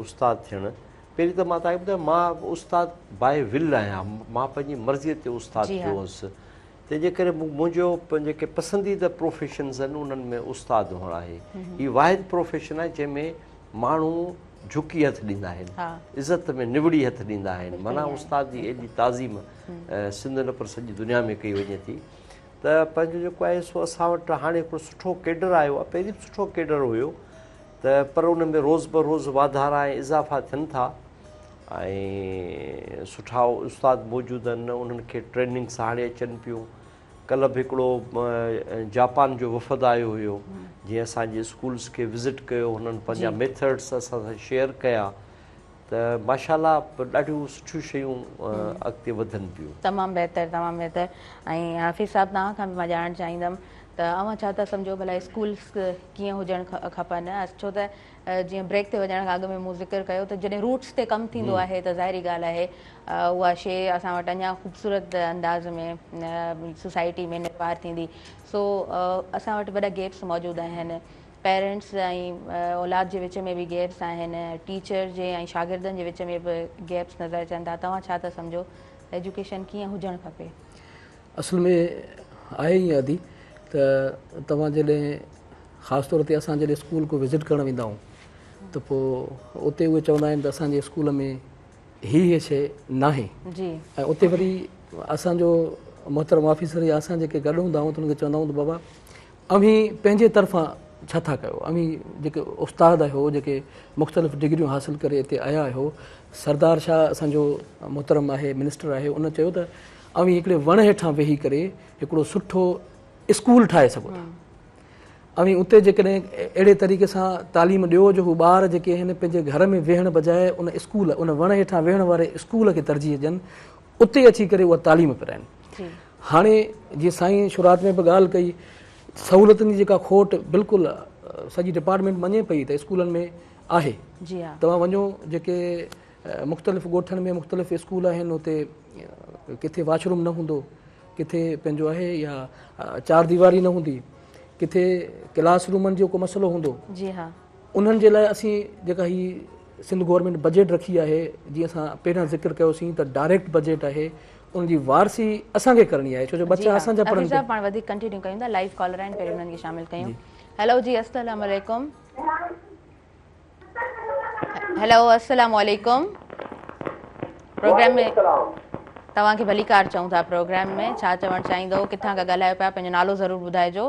उस्ताद थियणु पहिरीं त मां तव्हांखे ॿुधायां मां उस्ताद बाए विल आहियां मां पंहिंजी मर्ज़ीअ ते उस्ताद थियो हुउसि तंहिंजे करे मुंहिंजो जेके पसंदीदा प्रोफेशन्स आहिनि उन्हनि में उस्ताद हुअणु आहे हीअ वाहिद प्रोफेशन आहे जंहिंमें माण्हू झुकी हथु ॾींदा आहिनि इज़त में निवड़ी हथु ॾींदा आहिनि माना उस्ताद जी एॾी ताज़ीम सिंध न पर सॼी दुनिया में कई वञे थी त पंहिंजो जेको आहे सो असां वटि हाणे हिकिड़ो सुठो केडर आयो आहे पहिरीं बि सुठो केडर हुयो त पर उन में रोज़ ब रोज़ वाधारा ऐं इज़ाफ़ा थियनि था ऐं सुठा उस्ताद मौजूदु आहिनि उन्हनि खे ट्रेनिंग्स हाणे अचनि पियूं कल्ह बि हिकिड़ो जापान जो वफ़द आयो हुयो जीअं असांजे स्कूल्स खे विज़िट कयो हुननि पंहिंजा मेथड्स असां सां शेयर कया त माशाल्लाह ॾाढियूं सुठियूं शयूं अॻिते वधनि पियूं तमामु बहितर ऐं हाफ़िज़ साहिबु तव्हां खां बि मां ॼाणणु चाहींदमि त अव्हां छा था सम्झो भला स्कूल्स कीअं हुजणु खपनि छो त जीअं ब्रेक ते वञण खां अॻु में मूं ज़िक्र कयो त जॾहिं रूट्स ते कमु थींदो आहे त ज़ाहिरी ॻाल्हि आहे उहा शइ असां वटि अञा ख़ूबसूरत अंदाज़ में सोसाइटी में निपार थींदी सो असां वटि वॾा गेप्स मौजूदु आहिनि पेरेंट्स ऐं औलाद जे विच में बि गेप्स आहिनि टीचर जे ऐं शागिर्दनि जे विच में बि गेप्स नज़र अचनि था तव्हां छा था सम्झो एजुकेशन कीअं हुजणु खपे असल में आहे ई आदि त तव्हां जॾहिं ख़ासि तौर ते असां जॾहिं स्कूल को विज़िट करणु वेंदा आहियूं त पोइ उते उहे चवंदा आहिनि त असांजे स्कूल में हीअ शइ नाहे जी ऐं उते वरी असांजो मोहतरम ऑफिसर या असां जेके गॾु हूंदा आहियूं त उन्हनि खे चवंदा आहियूं त बाबा अव्हीं पंहिंजे तरफ़ां छा था कयो अव्हीं जेके उस्ताद आहियो जेके मुख़्तलिफ़ डिग्रियूं हासिलु करे हिते आया आहियो सरदार शाह असांजो मोहतरम आहे मिनिस्टर आहे उन चयो त अव्हीं हिकिड़े वण हेठां वेही करे हिकिड़ो सुठो स्कूल ठाहे सघो था अव्हीं उते जेकॾहिं अहिड़े तरीक़े सां तालीम ॾियो जो हू ॿार जेके आहिनि पंहिंजे घर में वेहण बजाए उन स्कूल उन वण हेठां वेहण वारे स्कूल खे तरजीह ॾियनि उते अची करे उहा तालीम पिराइनि हाणे जीअं साईं शुरूआत में बि ॻाल्हि कई सहूलियतुनि जी जेका खोट बिल्कुलु सॼी डिपार्टमेंट मञे पई त स्कूलनि में आहे तव्हां वञो जेके मुख़्तलिफ़ ॻोठनि में मुख़्तलिफ़ स्कूल आहिनि उते किथे वॉशरूम न हूंदो किथे पंहिंजो आहे या चार दीवारी न हूंदी किथे क्लास रूमनि जो को मसइलो हूंदो उन्हनि जे लाइ असीं जेका हीअ सिंध गवर्नमेंट बजट रखी आहे जीअं असां पहिरियां ज़िक्र कयोसीं त डायरेक्ट बजट आहे उनजी वारसी असांखे करणी आहे छो जो बच्चा असांजा पढ़नि था पाण वधीक कंटिन्यू कयूं था लाइव कॉलर आहिनि पहिरियों उन्हनि खे शामिल कयूं हेलो जी अस्सलाम वालेकुम हेलो अस्सलाम वालेकुम प्रोग्राम में तव्हांखे भली कार चऊं था प्रोग्राम में छा चवणु चाहींदो किथां खां ॻाल्हायो पिया पंहिंजो नालो ज़रूरु ॿुधाइजो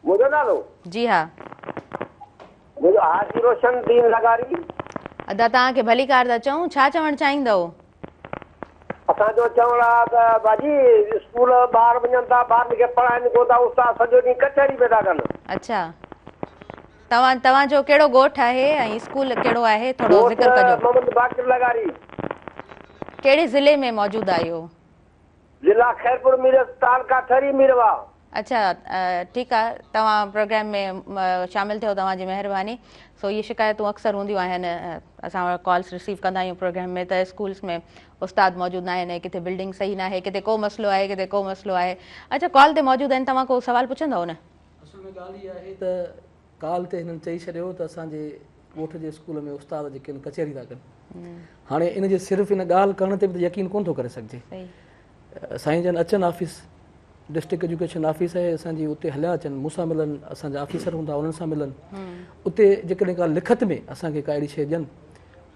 मुझे नालो जी हाँ मुझे हाजी रोशन दीन लगारी अदा तव्हांखे भली कार था चऊं छा चवणु चाहींदो असांजो चवणु आहे त भाॼी स्कूल ॿार वञनि था ॿारनि खे पढ़ाइनि कोन था उस्ताद सॼो ॾींहुं कचहरी पिया था कनि अच्छा तव्हांजो कहिड़ो ॻोठु आहे ऐं स्कूल कहिड़ो आहे थोरो ज़िक्र कजो मोहम्मद बाक़िर लगारी कहिड़े ज़िले में मौजूदु आहियो जिला खैरपुर मीर तालका ठरी मीरवा अच्छा ठीकु आहे, तव्हां प्रोग्राम में शामिलु थियो, तव्हांजी महिरबानी। सो इहे शिकायतूं अक्सर हूंदियूं आहिनि, असां वटि कॉल्स रिसीव कंदा आहियूं प्रोग्राम में त स्कूल्स में उस्ताद मौजूदु न आहिनि, किथे बिल्डिंग सही न आहे, किथे को मसइलो आहे, किथे को मसइलो आहे। अच्छा, कॉल ते मौजूदु आहिनि, तव्हां को सवाल पुछंदव न? असल में ॻाल्हि इहा आहे त कॉल ते हिननि चई छॾियो त असांजे ॻोठ जे स्कूल में उस्ताद जेके आहिनि कचहरी था कनि। हाणे इन जे सिर्फ़ु इन ॻाल्हि करण ते बि त यकीन कोन थो करे सघिजे। साईं जन अचनि ऑफिस, डिस्ट्रिक्ट एजुकेशन ऑफिस आहे असांजी, उते हलिया अचनि, मूंसां मिलनि, असांजा ऑफिसर हूंदा उन्हनि सां मिलनि। उते जेकॾहिं का लिखत में असांखे का अहिड़ी शइ ॾियनि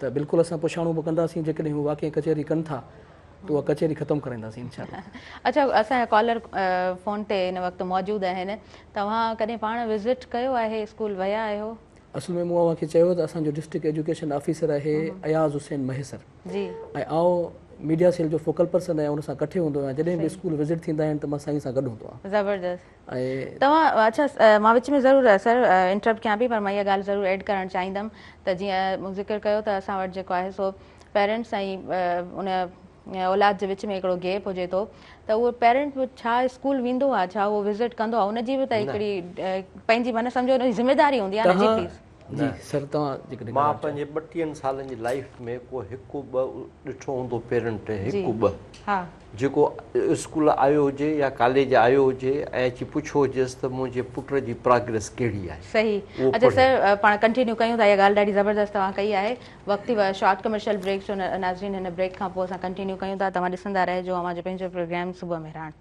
त बिल्कुलु असां पुछाणूं बि कंदासीं, जेकॾहिं हू वाक़ई कचहरी कनि था त उहा कचहरी ख़तमु कराईंदासीं इंशाअल्लाह। अच्छा, असांजा कॉलर फ़ोन ते हिन वक़्तु मौजूदु आहिनि। तव्हां कॾहिं पाण विज़िट कयो आहे, स्कूल विया आहियो? असल में मूं अव्हांखे चयो त असांजो डिस्ट्रिक्ट एजुकेशन ऑफिसर आहे अयाज़ हुसैन महेसर जी, ऐं आउं मीडिया सेल जो फोकल पर्सन आहियां, उन सां कठे हूंदो आहियां। जॾहिं बि स्कूल विज़िट थींदा आहिनि त मां साईं सां गॾु हूंदो आहियां। ज़बरदस्त। ऐं तव्हां अच्छा, मां विच में ज़रूरु सर इंटरप्ट कयां पई, पर मां इहा ॻाल्हि ज़रूरु ऐड करणु चाहींदमि त जीअं मूं ज़िक्र कयो त असां वटि जेको आहे सो पेरेंट्स ऐं उन औलाद जे विच में हिकिड़ो गैप हुजे थो, त उहो पेरेंट बि छा स्कूल वेंदो आहे, छा उहो विज़िट कंदो आहे, उनजी बि त हिकिड़ी पंहिंजी माना सम्झो हुनजी ज़िमेदारी हूंदी आहे न। जी प्लीज़। जी सर, तव्हां जेकॾहिं मां पंहिंजे 32 सालनि जी लाइफ में को हिकु ॿ ॾिठो हूंदो पेरेंट, हिकु ॿ हा, जेको स्कूल आयो हुजे या कॉलेज आयो हुजे ऐं अची पुछो हुजेसि त मुंहिंजे पुट जी प्रोग्रेस कहिड़ी आहे। सही। अच्छा सर, पाण कंटिन्यू कयूं था, इहा ॻाल्हि ॾाढी ज़बरदस्त तव्हां कई आहे। वक़्ती शॉर्ट कमर्शियल ब्रेक जो नाज़रीन, हिन ब्रेक खां पोइ असां कंटिन्यू कयूं था। तव्हां ॾिसंदा रहिजो अव्हांजो पंहिंजो प्रोग्राम सुबुह मेहरान।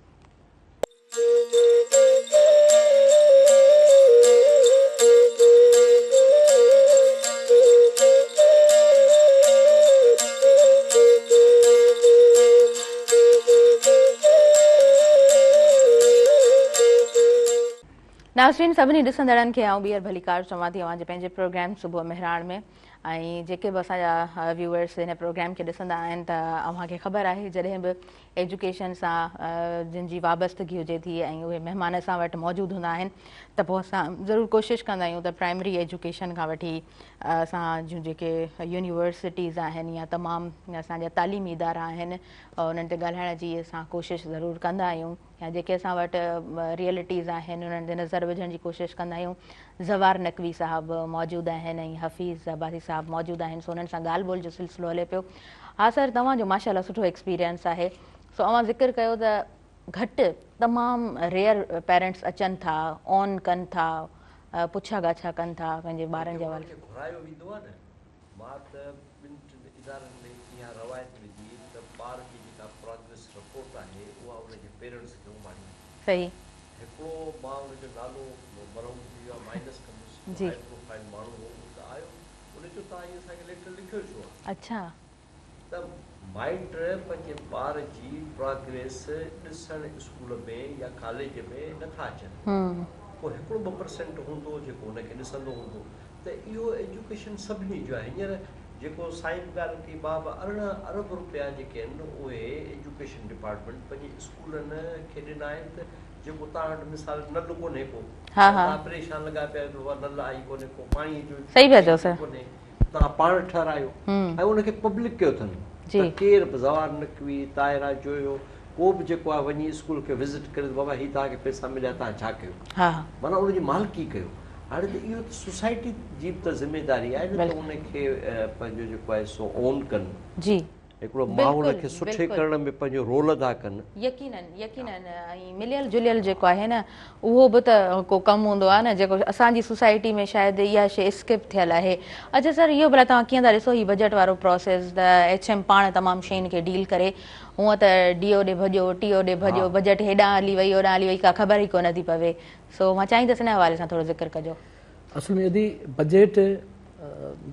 नाज़रीन, सभिनी ॾिसंदड़नि खे आउं ॿीहर भली कार चवां थी अव्हांजे पंहिंजे प्रोग्राम सुबुह मेहरान में। ऐं जेके बि असांजा व्यूअर्स हिन प्रोग्राम खे ॾिसंदा आहिनि त अव्हांखे ख़बर आहे जॾहिं बि एजुकेशन सां जिन जी वाबस्तगी हुजे थी ऐं उहे महिमान असां वटि मौजूदु हूंदा आहिनि त पोइ असां ज़रूरु कोशिशि कंदा आहियूं त प्राइमरी एजुकेशन खां वठी असां जूं जेके यूनिवर्सिटीज़ आहिनि या तमामु असांजा तालीमी इदारा आहिनि उन्हनि ते ॻाल्हाइण जी असां कोशिशि ज़रूरु कंदा आहियूं, या जेके असां वटि रियलिटीज़ आहिनि उन्हनि ते नज़र विझण जी कोशिशि कंदा आहियूं। ज़वार नक़वी साहब मौजूदु आहिनि ऐं हफ़ीज़ अब्बासी साहब मौजूदु आहिनि, सो उन्हनि सां ॻाल्हि ॿोल जो सिलसिलो हले पियो। हा सर, तव्हांजो माशाअल्लाह सुठो एक्सपीरियंस आहे। सो अव्हां ज़िक्र कयो त घटि तमामु रेयर पेरेंट्स अचनि था, ऑन कनि था, पुछा गाछा कनि था पंहिंजे ॿारनि जे हवाले। घुरायो वेंदो आहे न, मां त ॿिनि टिनि इदारनि में इहा रवायत विधी त ॿार जी जेका प्रोग्रेस रिपोर्ट आहे उहा उनजे पेरेंट्स खे उमाड़ी। सही। हिकिड़ो मां उनजो नालो मरम थी वियो आहे, माइनस कंदुसि, जी, हाई प्रोफाइल माण्हू हो, त आयो उन जो तव्हां इहो असांखे लेटर लिखियो छो आहे। अच्छा। त माइट पंहिंजे ॿार जी प्रोग्रेस ॾिसणु स्कूल में या कॉलेज में नथा अचनि, पोइ हिकिड़ो 2% हूंदो जेको हुनखे ॾिसंदो हूंदो। त इहो एजुकेशन सभिनी जो आहे। हींअर जेको साईं ॻाल्हि कई, बाब 18 अरब रुपया जेके आहिनि उहे एजुकेशन डिपार्टमेंट पंहिंजे स्कूलनि खे ॾिना आहिनि। त जेको तव्हां वटि मिसाल नल कोन्हे को, तव्हां परेशान लॻा पिया आहियो, नल आई कोन्हे को, पाणीअ जो सही पिया चओ सर, कोन्हे, तव्हां पाण ठहिरायो ऐं उनखे पब्लिक कयो अथनि। त केरु बि ज़वार नक़वी, ताहिरा जोयो, को बि जेको आहे वञी स्कूल खे विज़िट करे बाबा हीअ तव्हांखे पैसा मिलिया, तव्हां छा कयो, माना उनजी मालिकी कयो। हाणे त इहो त सोसाइटी जी बि त ज़िमेदारी आहे न त उनखे पंहिंजो जेको आहे सो ऑन कनि, जी हिकिड़ो माहौल खे सुठे करण में पंहिंजो रोल अदा कनि। यकीनन यकीनन। ऐं मिलियल जुलियल जेको आहे न उहो बि त को कमु हूंदो आहे न, जेको असांजी सोसाइटी में शायदि इहा शइ स्किप थियल आहे। अच्छा सर, इहो भला तव्हां कीअं था ॾिसो हीउ बजट वारो प्रोसेस, त HM पाण तमामु शयुनि खे डील करे, हूअं त DO ॾे भॼो, TO ॾे भॼो, बजट हेॾां हली वई होॾां हली वई, का ख़बर ई कोन थी पवे। सो मां चाहींदसि हिन हवाले सां थोरो ज़िक्र कजो। असल में यदि बजट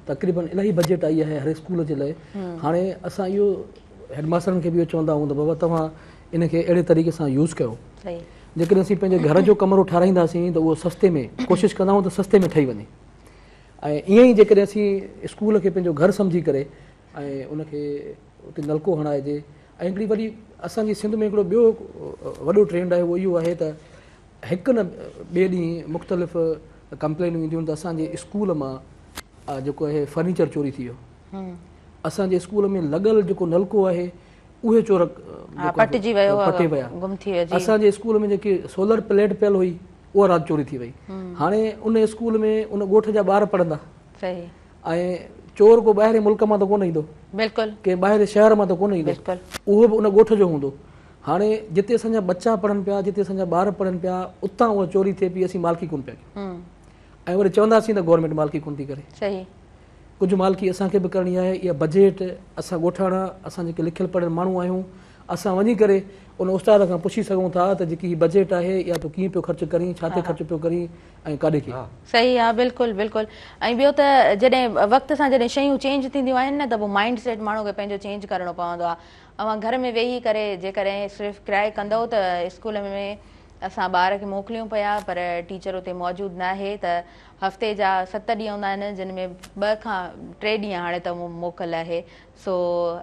तक़रीबन इलाही बजट आई आहे हर स्कूल जे लाइ। हाणे असां इहो हेडमास्टरनि खे बि इहो चवंदा आहियूं त बाबा तव्हां इनखे अहिड़े तरीक़े सां यूज़ कयो। जेकॾहिं असीं पंहिंजे घर जो कमरो ठाराईंदासीं त उहो सस्ते में, कोशिशि कंदा आहियूं त सस्ते में ठही वञे। ऐं ईअं ई जेकॾहिं असीं स्कूल खे पंहिंजो घर सम्झी करे ऐं उनखे उते नलको हणाइजे। ऐं हिकिड़ी वरी असांजी सिंध में हिकिड़ो ॿियो वॾो ट्रेंड आहे, उहो इहो आहे त हिकु न ॿिए ॾींहुं मुख़्तलिफ़ कंप्लेनूं ईंदियूं आहिनि त असांजे स्कूल मां जेको आहे फर्नीचर चोरी थी वियो। असांजे स्कूल में लॻल जेको नलको आहे उहे चोर पटिजी वियो, पटे विया। गुम थी वियो जी। असांजे स्कूल में जेकी सोलर प्लेट पियल हुई उहा राति चोरी थी वई। हाणे उन स्कूल में उन ॻोठ जा ॿार पढ़ंदा सही ऐं चोर को ॿाहिरि मुल्क मां त कोन ईंदो, बिल्कुलु के ॿाहिरि शहर मां त कोन ईंदो, बिल्कुलु उहो बि उन ॻोठ जो हूंदो। हाणे जिते असांजा बच्चा पढ़नि पिया, जिते असांजा ॿार पढ़नि पिया, उतां उहा चोरी थिए पई, असीं मालिकी कोन पिया कयूं ऐं वरी चवंदासीं त गवर्नमेंट मालिकी कोन थी करे। सही कुझु मालिकी असांखे बि करणी आहे। इहा बजट असां ॻोठाणा, असां जेके लिखियलु पढ़ियल माण्हू आहियूं, असां वञी करे उन उस्ताद खां पुछी सघूं था त जेकी हीअ बजट आहे इहा तूं कीअं पियो ख़र्च करीं, छा ते ख़र्च पियो करीं ऐं काॾे खे। सही आहे, बिल्कुलु बिल्कुलु। ऐं ॿियो त जॾहिं वक़्त सां जॾहिं शयूं चेंज थींदियूं आहिनि न त पोइ माइंड सेट माण्हू खे पंहिंजो चेंज करिणो पवंदो आहे। अवां घर में वेही करे जेकॾहिं सिर्फ़ु किराए कंदव त स्कूल में असां ॿार खे मोकिलियूं पिया पर टीचर उते मौजूदु न आहे, त हफ़्ते जा 7 ॾींहं हूंदा आहिनि जिन में 2 खां 3 ॾींहं हाणे त मोकल आहे। सो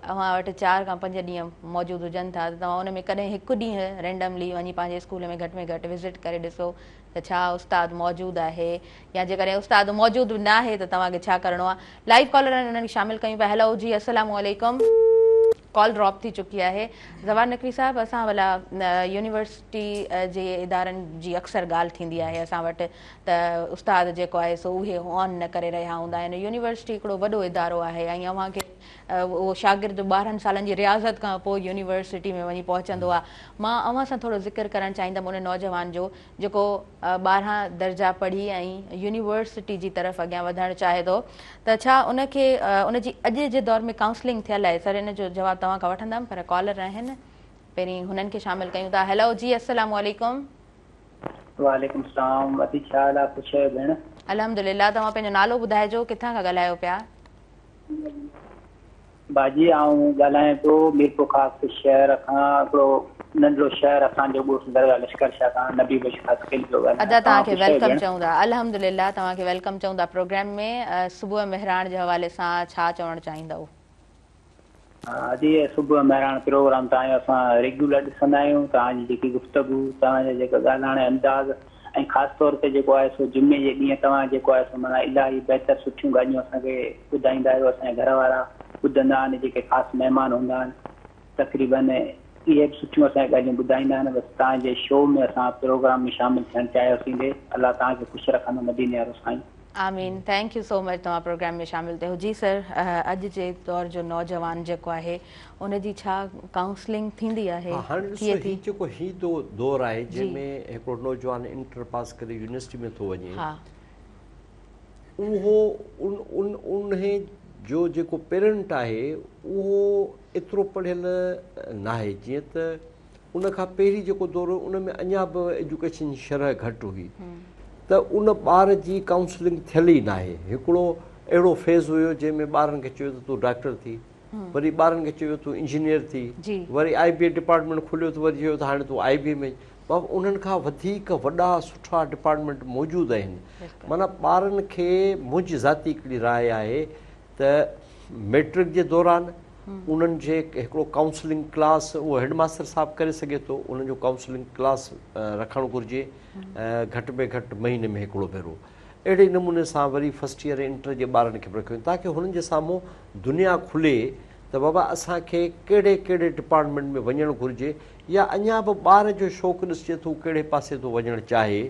अव्हां वटि 4 खां 5 ॾींहं मौजूदु हुजनि था, त तव्हां उन में कॾहिं हिकु ॾींहुं रैंडमली वञी पंहिंजे स्कूल में घटि विज़िट करे ॾिसो त छा उस्ताद मौजूदु आहे, या जेकॾहिं उस्ताद मौजूदु न आहे त तव्हांखे छा करिणो आहे। लाइव कॉलर उन्हनि खे शामिलु कयूं पिया। हेलो जी, अस्सलामु अलैकुम। कॉल ड्रॉप थी चुकी आहे। ज़वार नकवी साहब, असां भला यूनिवर्सिटी जे इदारनि जी अक्सर ॻाल्हि थींदी आहे असां वटि त उस्ताद जेको आहे सो उहे ऑन न करे रहिया हूंदा आहिनि। यूनिवर्सिटी हिकिड़ो वॾो इदारो आहे ऐं अव्हांखे उहो शागिर्द 12 सालनि जी रियाज़त खां पोइ यूनिवर्सिटी में वञी पहुचंदो आहे। मां अव्हां सां थोरो ज़िक्र करणु चाहींदमि उन नौजवान जो जेको 12 दर्जा पढ़ी ऐं यूनिवर्सिटी जी तरफ़ अॻियां वधणु चाहे थो, त छा उनखे उनजी अॼु जे दौर में काउंसलिंग थियल आहे? सर, इन जो जवाबु तव्हां खां वठंदमि, पर कॉलर आहिनि, पहिरीं हुननि खे शामिलु कयूं था। हेलो जी, अस्सलामु अलैकुम। वालेकुम सलाम। अती छा हाल आहे? ख़ुशि आहियो भेण? अल्हम्दुलिल्लाह। तव्हां पंहिंजो नालो ॿुधाइजो, किथां खां ॻाल्हायो पिया? बाजी आऊं ॻाल्हायां पियो मीरपुर ख़ासि शहर खां, हिकिड़ो नंढिड़ो शहर असांजो ॻोठ दरगाह लश्कर शाह खां, नबी बश ख़ासि कहिड़ी पियो ॻाल्हायां। अदा तव्हांखे वेलकम चऊं था। अल्हम्दुलिल्लाह, तव्हांखे वेलकम चऊं था प्रोग्राम में। सुबुह महिराण जे हवाले सां छा चवणु चाहींदव? जी, सुबुह महिराण प्रोग्राम तव्हांजो असां रेगुलर ॾिसंदा आहियूं। तव्हांजी जेकी गुफ़्तगू, तव्हांजा जेका ॻाल्हाइण जो अंदाज़ ऐं ख़ासि तौर ते जेको आहे सो जुमे जे ॾींहुं तव्हां जेको आहे सो माना इलाही बहितर सुठियूं ॻाल्हियूं असांखे ॿुधाईंदा आहियो। असांजे घर वारा ॿुधंदा आहिनि, जेके ख़ासि महिमान हूंदा आहिनि, तक़रीबन इहे बि सुठियूं असांखे ॻाल्हियूं ॿुधाईंदा आहिनि। बसि तव्हांजे शो में असां प्रोग्राम में शामिलु थियणु चाहियोसीं। अलाह तव्हांखे ख़ुशि रखंदो, मदीने वारो साईं। आमीन। थैंक यू सो मच तव्हां प्रोग्राम में शामिलु थियो। जी सर, अॼु जे दौर जो नौजवान जेको आहे उनजी छा काउंसलिंग थींदी आहे? जेको ही दौर आहे जंहिंमें हिकिड़ो नौजवान इंटर पास करे यूनिवर्सिटी में थो वञे, उहो उन जो जेको पेरेंट आहे उहो एतिरो पढ़ियल न आहे। जीअं त उन खां पहिरीं जेको दौर हो उन में अञा बि एजुकेशन जी शरह घटि हुई, त उन ॿार जी काउंसलिंग थियल ई न आहे। हिकिड़ो अहिड़ो फेज़ हुयो जंहिंमें ॿारनि खे चयो त तूं डॉक्टर थी, वरी ॿारनि खे चयो तूं इंजीनियर थी, वरी IBA डिपार्टमेंट खुलियो त वरी चयो त हाणे तूं IBA में। बाबा, उन्हनि खां वधीक वॾा सुठा डिपार्टमेंट मौजूदु आहिनि। माना ॿारनि खे मुंहिंजी ज़ाती हिकिड़ी राय आहे त मैट्रिक जे दौरान उन्हनि जे हिकिड़ो काउंसलिंग क्लास उहो हेडमास्टर साहिबु करे सघे थो, उन्हनि जो काउंसलिंग क्लास रखणु घुरिजे, घटि में घटि महीने में हिकिड़ो भेरो। अहिड़े नमूने सां वरी फस्ट ईयर इंटर जे ॿारनि खे बि रखियो ताकी हुननि जे साम्हूं दुनिया खुले त बाबा असांखे कहिड़े कहिड़े डिपार्टमेंट में वञणु घुरिजे, या अञा बि ॿार जो शौक़ु ॾिसिजे थो कहिड़े पासे थो वञणु चाहे,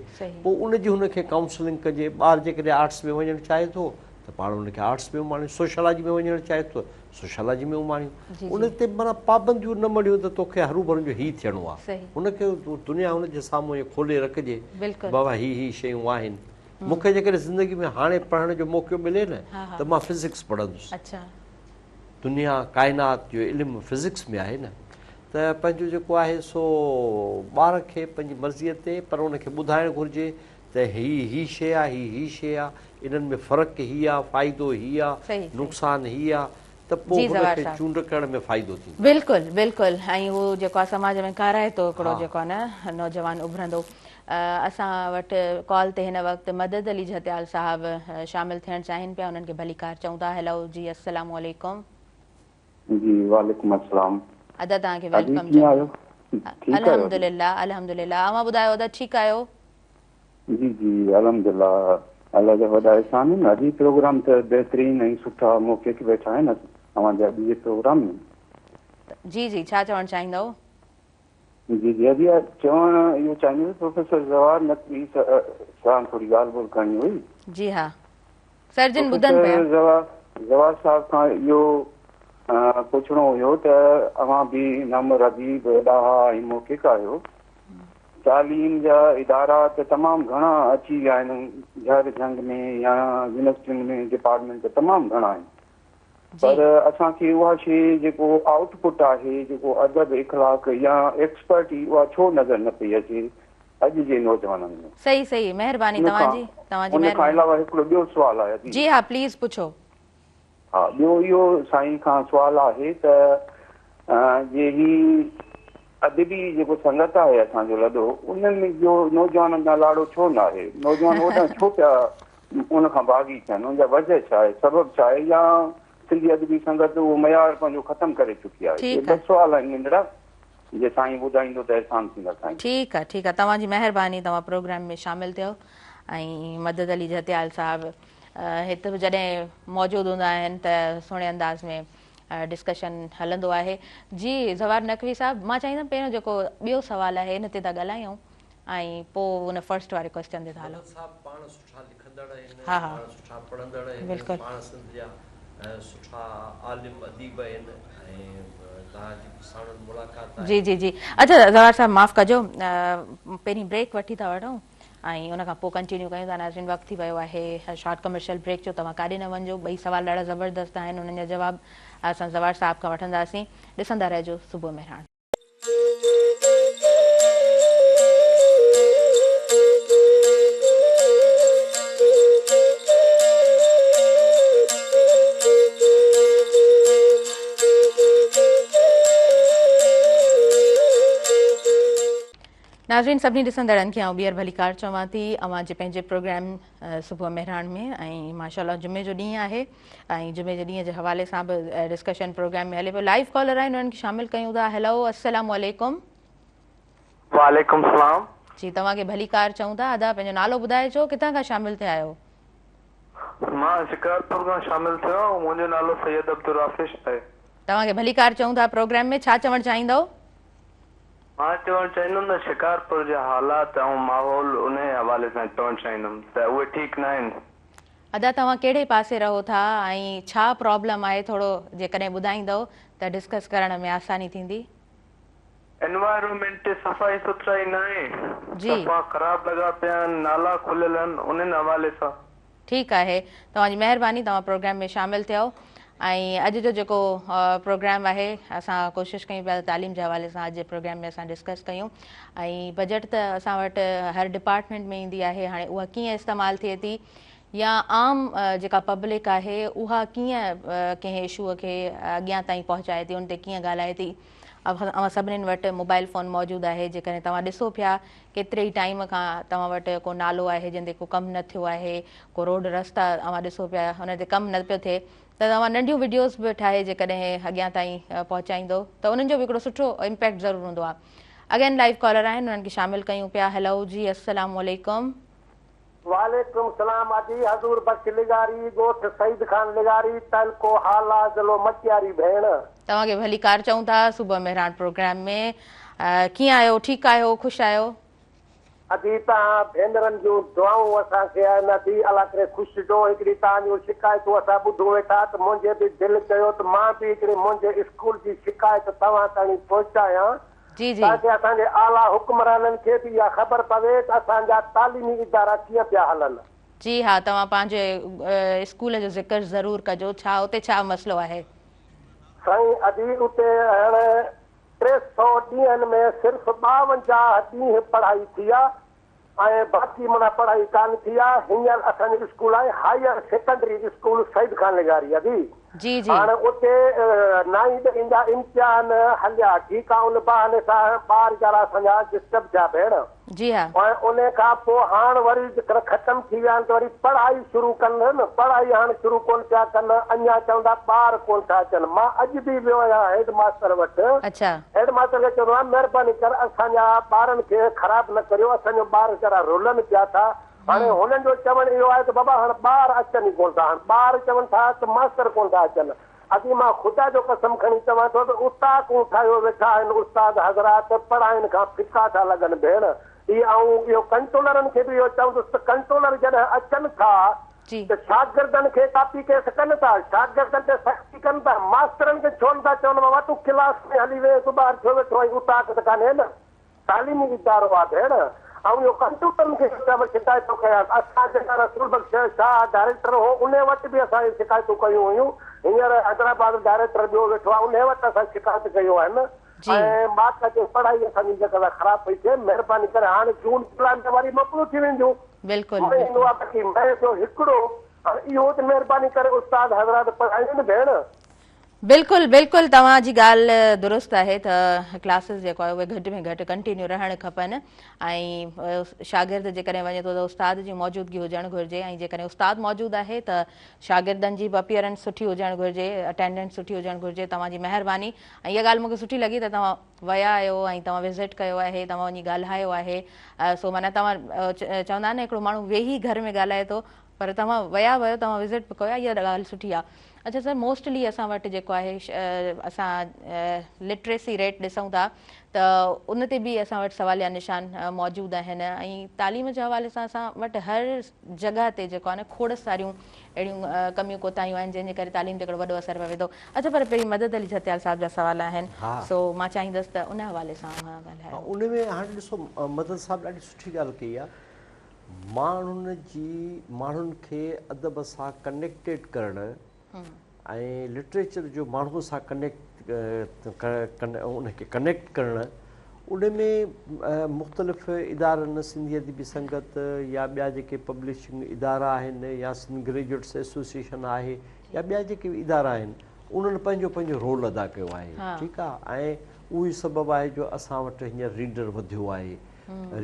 पोइ उनजी हुनखे काउंसलिंग कजे। ॿार जेकॾहिं आर्ट्स में वञणु चाहे थो त पाण हुनखे आर्ट्स में उमाणियूं, सोशलॉजी में वञणु चाहे थो सोशलॉजी में उमाणियूं। उन ते माना पाबंदियूं न मड़ियूं त तोखे हरू भरू जो ही थियणो आहे, हुनखे दुनिया हुनजे साम्हूं इहे खोले रखिजे बाबा ही शयूं आहिनि। मूंखे जेकॾहिं ज़िंदगी में हाणे पढ़ण जो मौक़ो मिले न त मां फिज़िक्स पढ़ंदुसि। दुनिया काइनात जो इल्मु फिज़िक्स में आहे न, त पंहिंजो जेको आहे सो ॿार खे पंहिंजी मर्ज़ीअ ते पर उनखे ॿुधाइणु घुरिजे त ही शइ आहे, ही शइ आहे, इन्हनि में फ़र्क़ु ही आहे, फ़ाइदो ही आहे, नुक़सानु ही आहे, त पोइ हुनखे चूंड करण में फ़ाइदो थींदो। बिल्कुलु बिल्कुलु। ऐं उहो जेको आहे समाज में काराए थो हिकिड़ो जेको आहे न नौजवान उभरंदो। असां वटि कॉल ते हिन वक़्तु मदद अली झतियाल साहिबु शामिलु थियणु चाहिनि पिया, उन्हनि खे भली कार चऊं था। हेलो जी, अस्सलामु अलैकुम। जी वालेकुम अस्सलाम। अदा तव्हांखे वेलकम चऊं। अल्हम्दुलिल्लाह अल्हम्दुलिल्लाह। अवां ॿुधायो अदा ठीकु आहियो? जी जी अल्हम्दुलिल्लाह, अल्लाह जा वॾा एहसान आहिनि। अॼु प्रोग्राम त बहितरीन ऐं सुठा मौक़े ते वेठा आहिनि अवां जा ॿिए प्रोग्राम में। जी जी छा चवणु चाहींदव? जी जी अभी चवणु इहो चाहींदुसि प्रोफेसर जवाहर नकवी सां थोरी ॻाल्हि ॿोल करणी हुई। जी हाँ सर जिन ॿुधनि पिया। जवाहर साहब खां इहो पुछणो हुयो त अवां बि नम रदीब ॾाहा ऐं मौक़िक़ आहियो, तालीम जा इदारा त तमामु घणा अची विया आहिनि झर झंग में या यूनिवर्सिटियुनि में डिपार्टमेंट तमामु घणा आहिनि, पर असांखे उहा शइ जेको आउटपुट आहे जेको अदब इख़लाक़ या एक्सपर्टी उहा छो नज़र न पई अचे अॼु जे नौजवाननि में? सही सही महिरबानी तव्हांजी उन खां अलावा हिकिड़ो ॿियो सुवालु आहे। जी हा प्लीज़ पुछो। हा ॿियो इहो साईं खां सुवालु आहे त जे ही अदबी जेको संगत आहे असांजो लॾो उन्हनि जो नौजवाननि जा लाड़ो छो न आहे? नौजवान ओॾां छो पिया उन खां भागी थियनि? उनजा वजह छा आहे, सबबु छा आहे? या सिंधी अदबी संगत उहो मयार पंहिंजो ख़तमु करे चुकी आहे? ॿ सुवाल आहिनि नंढड़ा जे साईं ॿुधाईंदो त अहसान थींदा साईं। ठीकु आहे तव्हांजी महिरबानी, तव्हां प्रोग्राम में शामिलु थियो। ऐं मदद अली जतियाल साहब हिते बि जॾहिं मौजूदु हूंदा आहिनि त सुहिणे अंदाज़ में डिस्कशन हलंदो आहे। जी जवाहर नकवी साहब मां चाहींदमि पहिरियों जेको ॿियो सुवालु आहे हिन ते था ॻाल्हायूं ऐं पोइ उन फर्स्ट वारे क्वेश्चन ते था हलूं। पाण सुठा लिखंदड़ आहिनि, हा हा पाण सुठा पढ़ंदड़ आहिनि, बिल्कुलु पाण सिंध जा सुठा आलिम अदीब आहिनि ऐं तव्हांजी साणनि मुलाक़ात। जी जी जी अच्छा जवाहर साहब माफ़ु कजो, पहिरीं ब्रेक वठी था वठूं ऐं उन खां पोइ कंटिन्यू कयूं था। नाज़रीन वक़्तु थी वियो आहे शॉर्ट कमर्शियल ब्रेक जो, तव्हां काॾे न वञिजो। ॿई सवाल ॾाढा ज़बरदस्त आहिनि, उन्हनि जा जवाब असां जवाहर साहब खां वठंदासीं। ॾिसंदा रहिजो सुबुह मेहरान। नाज़रीन सभिनी ॾिसंदड़नि खे आउं ॿीहर भली कार चवां थी अवां जे पंहिंजे प्रोग्राम सुबुह मेहरान में। ऐं माशाल्लाह जुमे जो ॾींहुं आहे ऐं जुमे जे ॾींहं जे हवाले सां बि डिस्कशन प्रोग्राम में हले पियो। लाइव कॉलर आहिनि, उन्हनि खे शामिलु कयूं था। हेलो अस्सलाम वालेकुम। वालेकुम सलाम। जी तव्हांखे भली कार चऊं था। अदा पंहिंजो नालो ॿुधाइजो, किथां खां शामिलु थिया आहियो? मां शिकारपुर खां शामिलु थियो आहियां। मुंहिंजो नालो सैयद अब्दुल राफिश आहे। तव्हांखे भली कार चऊं था। प्रोग्राम में छा चवणु चाहींदव? मां चवणु चाहींदुमि त शिकारपुर जा हालात ऐं माहौल उन हवाले सां चवणु चाहींदुमि त उहे ठीकु न आहिनि। अदा तव्हां कहिड़े पासे रहो था ऐं छा प्रॉब्लम आहे, थोरो जेकॾहिं ॿुधाईंदव त डिस्कस करण में आसानी थींदी। एनवायरमेंट सफ़ाई सुथराई न आहे, सफ़ा ख़राब लॻा पिया आहिनि, नाला खुलियल आहिनि, उन्हनि हवाले सां। ठीकु आहे तव्हांजी महिरबानी, तव्हां प्रोग्राम में शामिलु थियो। ऐं अॼु जो जेको प्रोग्राम आहे असां कोशिशि कयूं पिया तालीम जे हवाले सां अॼु जे प्रोग्राम में असां डिस्कस कयूं। ऐं बजट त असां वटि हर डिपार्टमेंट में ईंदी आहे, हाणे उहा कीअं इस्तेमालु थिए थी या आम जेका पब्लिक आहे उहा कीअं कंहिं इशूअ खे अॻियां ताईं पहुचाए थी, उन ते कीअं ॻाल्हाए थी। अवां सभिनीनि वटि मोबाइल फ़ोन मौजूदु आहे। जेकॾहिं तव्हां ॾिसो पिया केतिरे ई टाइम खां तव्हां वटि को नालो आहे जंहिं ते को कमु न थियो आहे, को रोड रस्ता अवां ॾिसो पिया हुन ते कमु न पियो थिए, त तव्हां नंढियूं वीडियोज़ बि ठाहे जेकॾहिं अॻियां ताईं पहुचाईंदो त उन्हनि जो बि हिकिड़ो सुठो इम्पैक्ट ज़रूरु हूंदो आहे। अगेन लाइव कॉलर आहिनि, उन्हनि खे शामिलु कयूं पिया। हेलो जी अस्सलाम वालेकुम। वालेकुम सलाम आजी हज़ूर बख्श लिगारी गोठ सईद खान लिगारी तलको हाला ज़िलो मटियारी भेण। तव्हांखे भली कार चऊं था सुबुह मेहरान प्रोग्राम में। कीअं आहियो? ठीकु आहियो? ख़ुशि आहियो? अॼु तव्हां भेनरनि जूं दुआऊं असांखे नदी अलाह करे ख़ुशि ॾिजो। हिकिड़ी तव्हांजूं शिकायतूं असां ॿुधो वेठा त मुंहिंजे बि दिलि कयो त मां बि हिकिड़ी मुंहिंजे स्कूल जी शिकायत तव्हां ताईं पहुचायां ताकि असांजे आला हुक्मराननि खे बि इहा ख़बर पवे त असांजा तालीमी इदारा कीअं पिया हलनि। जी हा तव्हां पंहिंजे स्कूल जो ज़िक्र ज़रूरु कजो। छा उते छा मसइलो आहे? साईं अॼु उते हाणे 300 ॾींहंनि में सिर्फ़ु 52 ॾींहं पढ़ाई थी आहे ऐं बाक़ी माना पढ़ाई कान थी आहे। हींअर असांजो स्कूल आहे higher secondary school Saeed Khan लिगारी अभी जी जी हाणे उते 9वीं ॾहीं जा इम्तिहान हलिया। ठीकु आहे, उन बहाने सां ॿार वीचारा असांजा डिस्टर्ब थिया भेण। जी हा ऐं उन खां पोइ हाणे वरी जेकर ख़तमु थी विया आहिनि त वरी पढ़ाई शुरू कनि न। पढ़ाई हाणे शुरू कोन पिया कनि, अञा चवंदा ॿार कोन था अचनि। मां अॼु बि वियो आहियां हेड मास्टर वटि। अच्छा हेड मास्टर खे चवंदो आहे महिरबानी कर असांजा ॿारनि खे ख़राबु न करियो, असांजो ॿार वीचारा रुलनि पिया था। हाणे हुननि जो चवणु इहो आहे त बाबा हाणे ॿार अचनि ई कोन था। हाणे ॿार चवनि था त मास्टर कोन था अचनि। अॼु मां ख़ुदा जो कसम खणी चवां थो त उस्तादूं ठाहियो वेठा आहिनि, उस्ताद हज़रात पढ़ाइनि खां फिका था लॻनि भेण। ऐं इहो कंट्रोलरनि खे बि इहो चवंदुसि त कंट्रोलर जॾहिं अचनि था त शागिर्दनि खे कापी केस कनि था, शागिर्दनि ते सख़्ती कनि था, मास्तरनि खे छो नथा चवनि बाबा तूं क्लास में हली वे, तूं ॿाहिरि छो वेठो आहीं, उताक त कान्हे न, तालीमी इदारो आहे भेण। ऐं इहो कंप्यूटरनि खे शिकायतूं कयां, असां जेका रसूल बख़्श शाह डायरेक्टर हो उन वटि बि असां शिकायतूं कयूं हुयूं, हींअर हैदराबाद डायरेक्टर ॿियो वेठो आहे उन वटि असां शिकायत कयूं आहिनि। ऐं मां जे पढ़ाई असांजी जेका ख़राबु पई थिए, महिरबानी करे हाणे जून जुलाई में वरी मोकिलियूं थी वेंदियूं। बिल्कुलु हिकिड़ो इहो त महिरबानी करे उस्ताद हज़रात पढ़ाइनि भेण। बिल्कुलु बिल्कुलु तव्हांजी ॻाल्हि दुरुस्त आहे त क्लासिस जेको आहे उहे घटि में घटि कंटिन्यू रहणु खपनि ऐं शागिर्द जेकॾहिं वञे थो त उस्ताद जी मौजूदगी हुजणु घुरिजे ऐं जेकॾहिं उस्ताद मौजूदु आहे त शागिर्दनि जी बि अपीयरेंस सुठी हुजणु घुरिजे, अटेंडेंस सुठी हुजणु घुरिजे। तव्हांजी महिरबानी। ऐं इहा ॻाल्हि मूंखे सुठी लॻी त तव्हां विया आहियो ऐं तव्हां विज़िट कयो आहे, तव्हां वञी ॻाल्हायो आहे। सो माना तव्हां चवंदा आहिनि न हिकिड़ो माण्हू वेही घर में ॻाल्हाए थो, पर तव्हां विया हुयो, तव्हां विज़िट बि कयो, इहा ॻाल्हि सुठी आहे। अच्छा सर, मोस्टली असां वटि जेको आहे असां लिटरेसी रेट ॾिसूं था त उन ते बि असां वटि सवालिया निशान मौजूदु आहिनि ऐं तालीम जे हवाले सां असां वटि हर जॻह ते जेको आहे न खोड़ सारियूं अहिड़ियूं कमियूं कोताहियूं आहिनि जंहिंजे करे तालीम ते हिकिड़ो वॾो असरु पवे थो। अच्छा, पर पहिरीं मदद अली छत्याल साहिब जा सवाल आहिनि, सो मां चाहींदसि त उन हवाले सां ॻाल्हायो। उन में हाणे ॾिसो, मदद साहिबु ॾाढी सुठी ॻाल्हि कई आहे। माण्हुनि खे अदब सां कनेक्टेड करणु ऐं लिटरेचर जो माण्हू सां उनखे कनेक्ट करणु, उन में मुख़्तलिफ़ इदारनि, सिंधी अदबी संगत या ॿिया जेके पब्लिशिंग इदारा आहिनि या सिंध ग्रेजुएट्स एसोसिएशन आहे या ॿिया जेके बि इदारा आहिनि, उन्हनि पंहिंजो पंहिंजो रोल अदा कयो आहे। ठीकु आहे। ऐं उहो ई सबबु आहे जो असां वटि हींअर रीडर वधियो आहे।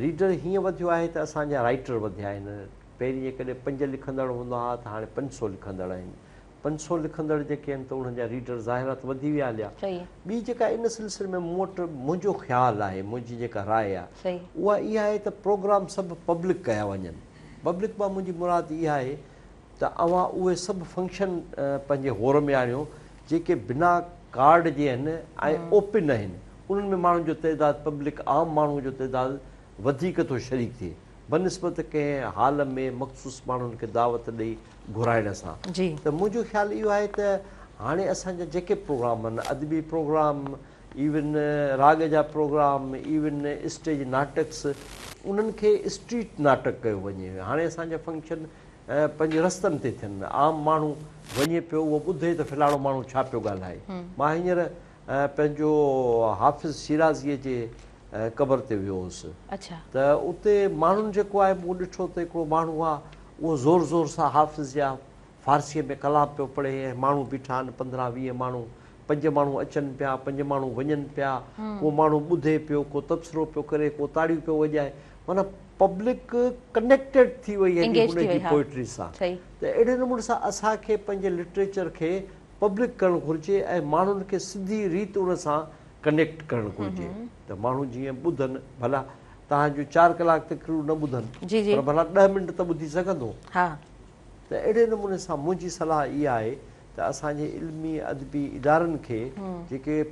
रीडर हीअं वधियो आहे त असांजा राइटर वधिया आहिनि। पहिरीं जेकॾहिं 5 लिखंदड़ हूंदा हुआ त हाणे 500 लिखंदड़ आहिनि। 500 लिखंदड़ जेके आहिनि त उन्हनि जा रीडर ज़ाहिरात वधी विया हलिया। ॿी जेका इन सिलसिले में मूं वटि मुंहिंजो ख़्यालु आहे, मुंहिंजी जेका राय आहे उहा इहा आहे त प्रोग्राम सभु पब्लिक कया वञनि। पब्लिक मां मुंहिंजी मुराद इहा आहे त अवां उहे सभु फंक्शन पंहिंजे होर में आणियो जेके बिना कार्ड जे आहिनि ऐं ओपन आहिनि। उन्हनि में माण्हुनि जो तइदादु, पब्लिक आम माण्हू जो तइदादु वधीक थो शरीक थिए बनिस्बत कंहिं हाल में मख़सूस माण्हुनि खे दावत ॾेई घुराइण सां। त मुंहिंजो ख़्यालु इहो आहे त हाणे असांजा जेके प्रोग्राम आहिनि, अदबी प्रोग्राम, इवन राग जा प्रोग्राम, इवन स्टेज नाटक्स, उन्हनि खे स्ट्रीट नाटक कयो वञे। हाणे असांजा फंक्शन पंहिंजे रस्तनि ते थियनि, आम माण्हू वञे पियो, उहो ॿुधे त फलाणो माण्हू छा पियो ॻाल्हाए। मां हींअर पंहिंजो हाफ़िज़ शिराज़ीअ जे क़बर ते वियो हुउसि त उते माण्हुनि जेको आहे मूं ॾिठो त हिकिड़ो माण्हू आहे, उहो ज़ोर ज़ोर सां हाफ़िज़ जा फ़ारसीअ में कलाम पियो पढ़े ऐं माण्हू बीठा आहिनि 15-20 माण्हू, 5 माण्हू अचनि पिया, 5 माण्हू वञनि पिया, को माण्हू ॿुधे पियो, को तबसरो पियो करे, को ताड़ियूं पियो वॼाए। माना पब्लिक कनेक्टेड थी वई आहे हुनजी पोइट्री सां। त अहिड़े नमूने सां असांखे पंहिंजे लिटरेचर खे पब्लिक करणु घुरिजे ऐं माण्हुनि खे सिधी रीति उन सां कनेक्ट करणु घुरिजे त माण्हू जीअं ॿुधनि। भला तव्हांजो 4 कलाक तकरीर न ॿुधनि, पर भला 10 मिंट त ॿुधी सघंदो। त अहिड़े नमूने सां मुंहिंजी सलाह इहा आहे त असांजे इल्मी अदबी इदारनि खे जेके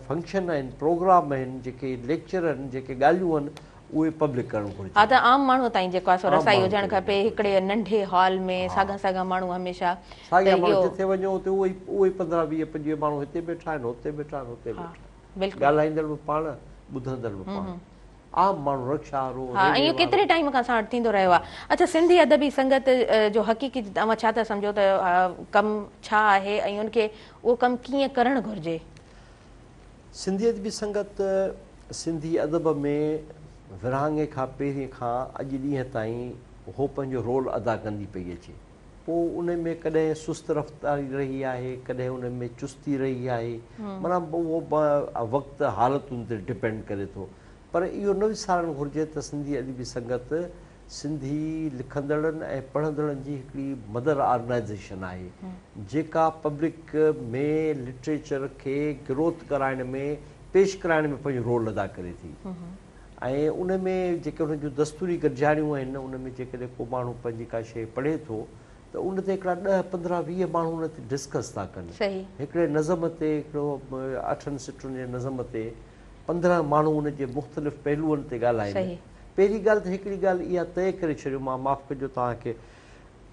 फंक्शन आहिनि, प्रोग्राम आहिनि, जेके लेक्चर आहिनि, जेके ॻाल्हियूं आहिनि, उहे पब्लिक करणु घुरिजे। हा, त आम माण्हू ताईं जेको आहे सो रसाई हुजणु खपे, हिकिड़े नंढे हॉल में साॻा माण्हू हमेशह जिथे वञो उते उहे 15-20-25 माण्हू हिते वेठा आहिनि, हुते वेठा आहिनि, हुते वेठा आहिनि, ॻाल्हाईंदड़ बि पाण, ॿुधंदड़ बि पाण, आम माण्हू रक्षा वारो। हा, इहो केतिरे टाइम खां असां वटि थींदो रहियो आहे। अच्छा, सिंधी अदबी संगत जो हक़ीक़ी तव्हां छा था सम्झो त कमु छा आहे ऐं उनखे उहो कमु कीअं करणु घुरिजे? सिंधी अदबी संगत सिंधी अदब में विरहाङे खां पहिरीं खां अॼु ॾींहं ताईं उहो पंहिंजो रोल अदा कंदी पई अचे। पोइ उन में कॾहिं सुस्त रफ़्तारी रही आहे, कॾहिं उन में चुस्ती रही आहे, माना उहो वक़्तु हालतुनि ते डिपेंड करे थो। पर इहो न विसारणु घुरिजे त सिंधी अदबी संगत सिंधी लिखंदड़नि ऐं पढ़ंदड़नि जी हिकिड़ी मदर ऑर्गनाइज़ेशन आहे जेका पब्लिक में लिटरेचर खे ग्रोथ कराइण में, पेश कराइण में पंहिंजो रोल अदा करे थी। ऐं उन में जेके उन जूं दस्तूरी गॾिजाणियूं आहिनि, उन में जेकॾहिं को माण्हू पंहिंजी का शइ पढ़े थो त त उन ते हिकिड़ा 10-15-20 माण्हू उन ते डिस्कस था कनि। सही हिकिड़े नज़म ते, हिकिड़ो 8 सिटुनि जे नज़म ते 15 माण्हू उन जे मुख़्तलिफ़ पहलुअनि ते ॻाल्हाइनि। सही पहिरीं ॻाल्हि त हिकिड़ी ॻाल्हि इहा तइ करे छॾियो, मां माफ़ु कजो तव्हांखे,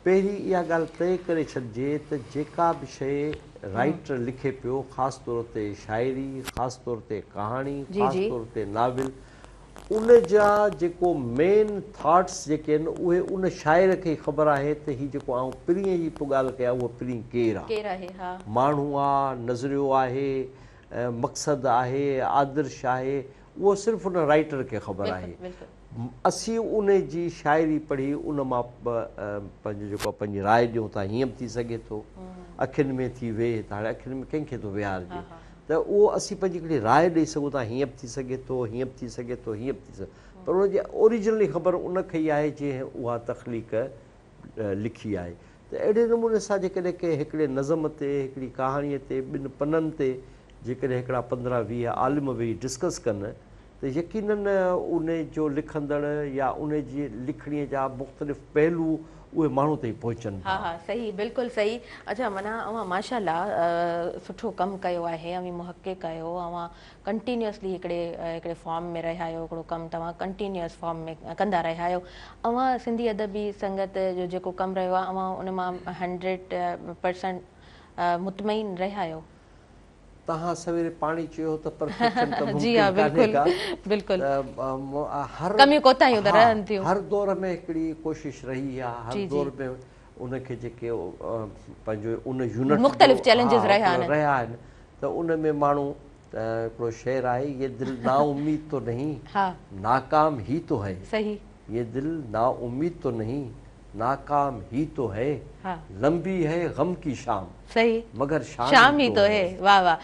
पहिरीं इहा ॻाल्हि तइ करे छॾिजे त जेका बि शइ राइटर लिखे पियो, ख़ासि तौर ते शाइरी, ख़ासि तौर ते कहाणी, ख़ासि तौर ते नाविल, उन जा जेको मेन थॉट्स जेके आहिनि उहे उन शाइर खे ख़बर आहे त हीअ जेको आउं पीढ़ीअ जी पोइ ॻाल्हि कयां उहो पीढ़ी केरु आहे, माण्हू आहे, नज़रियो आहे, मक़सदु आहे, आदर्श आहे, उहो सिर्फ़ु उन राइटर खे ख़बर आहे। असीं उन जी शाइरी पढ़ी उन मां पंहिंजो जेको पंहिंजी राय ॾियूं था, हीअं बि थी सघे थो, अखियुनि में थी वेह त हाणे अखियुनि में कंहिंखे थो विहारिजे, त उहो असीं पंहिंजी हिकिड़ी राय ॾेई सघूं था, हीअं बि थी सघे थो, हीअं बि थी सघे थो, हीअं बि थी सघे, पर उनजी ओरिजिनली ख़बर उनखे ई आहे जंहिं उहा तख़लीक़ लिखी आहे। त अहिड़े नमूने सां जेकॾहिं के हिकिड़े नज़म ते, हिकिड़ी कहाणीअ ते, 2 पननि ते जेकॾहिं हिकिड़ा 15-20 आलिम वेही डिस्कस कनि त यकीनन उन जो लिखंदड़ या उन जी लिखणीअ जा मुख़्तलिफ़ पहलू उहे माण्हू ताईं पहुचनि। हा हा सही, बिल्कुलु सही। अच्छा, माना अवां माशाअल्लाह सुठो कमु कयो आहे, अवी मुहक़िक़ आहियो, अवां कंटिन्यूअसली हिकिड़े फॉर्म में रहिया आहियो, हिकिड़ो कमु तव्हां कंटिन्यूअस फॉर्म में कंदा रहिया आहियो। अवां सिंधी अदबी संगत जो जेको कमु रहियो आहे, अवां उन मां 100% मुतमइन रहिया आहियो? तव्हां सवेरे पाणी चयो त परफेक्शन त जी हा, बिल्कुलु बिल्कुलु, हर दौर में हिकिड़ी कोशिश रही आहे, हर दौर में उनखे जेके पंहिंजो उन यूनिट मुख़्तलिफ़ चैलेंजिस रहिया आहिनि त उन में माण्हू हिकिड़ो शेर आहे, ये दिल ना उम्मीद तो नहीं नाकाम ही तो है, सही, ये दिल ना उम्मीद तो नहीं नाकाम ही तो है, लंबी है गम की शाम, सही, मगर शाम ही तो है। वाह वाह।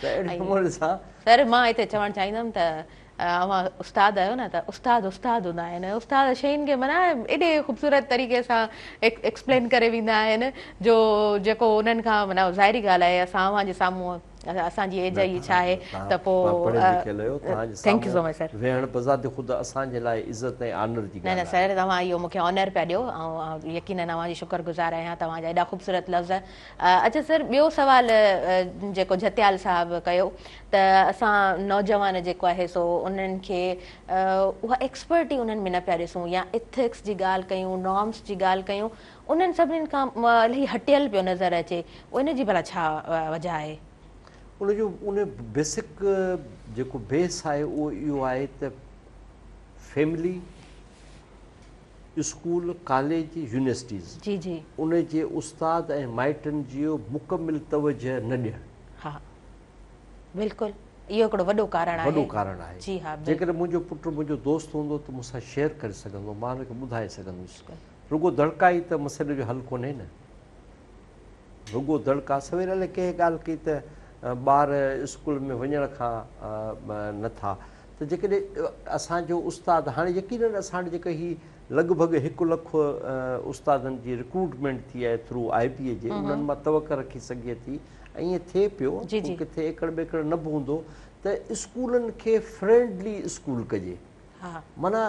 सर मां हिते चवणु चाहींदमि त अवां उस्ताद आहियो न, त उस्ताद हूंदा आहिनि, उस्ताद शयुनि खे माना एॾे ख़ूबसूरत तरीक़े सां एक्सप्लेन करे वेंदा आहिनि जो जेको उन्हनि खां माना ज़ाहिरी ॻाल्हि आहे, असां अव्हां जे साम्हूं असांजी एज ई छा आहे त पोइ thank you so much sir. वेहण बज़ाति ख़ुदि असांजे लाइ इज़त ऐं ऑनर जी ॻाल्हि आहे। न सर, तव्हां इहो मूंखे ऑनर पिया ॾियो ऐं यकीनन तव्हांजी शुक्रगुज़ार आहियां, तव्हांजा एॾा ख़ूबसूरत लफ़्ज़। अच्छा सर, ॿियो सुवाल जेको जतियाल साहिबु कयो त असां नौजवान जेको आहे सो उन्हनि खे उहा एक्सपर्ट ई उन्हनि में न पिया ॾिसूं, या इथिक्स जी ॻाल्हि कयूं, नॉर्म्स जी ॻाल्हि कयूं, उन्हनि सभिनीनि खां इलाही हटियल पियो नज़र अचे, उन जी भला छा वजह आहे? उनजो उन बेसिक जेको बेस आहे उहो इहो आहे त फैमिली, स्कूल, कॉलेज, यूनिवर्सिटीज़ जी जी उन जे उस्ताद ऐं माइटनि जो मुकमिल तवजह न ॾियणु। हा बिल्कुलु, इहो हिकिड़ो वॾो कारण आहे। वॾो कारण आहे। जी हा, जेकॾहिं मुंहिंजो पुटु मुंहिंजो दोस्त हूंदो त मूंसां शेयर करे सघंदो, मां हुनखे ॿुधाए सघंदुसि। रुॻो दड़का ई त मसइले जो हल कोन्हे न, रुॻो दड़का। सवेर कंहिं ॻाल्हि कई त ॿार स्कूल में वञण खां नथा, त जेकॾहिं असांजो उस्ताद हाणे यकीनन असां जेके ही लॻभॻि 1 लख उस्तादनि जी रिक्रूटमेंट थी आहे थ्रू IBA जे, उन्हनि मां तवक रखी सघे थी ऐं ईअं थिए पियो, किथे एकड़ ॿेकड़ न बि हूंदो त स्कूलनि खे फ्रेंडली स्कूल कजे। माना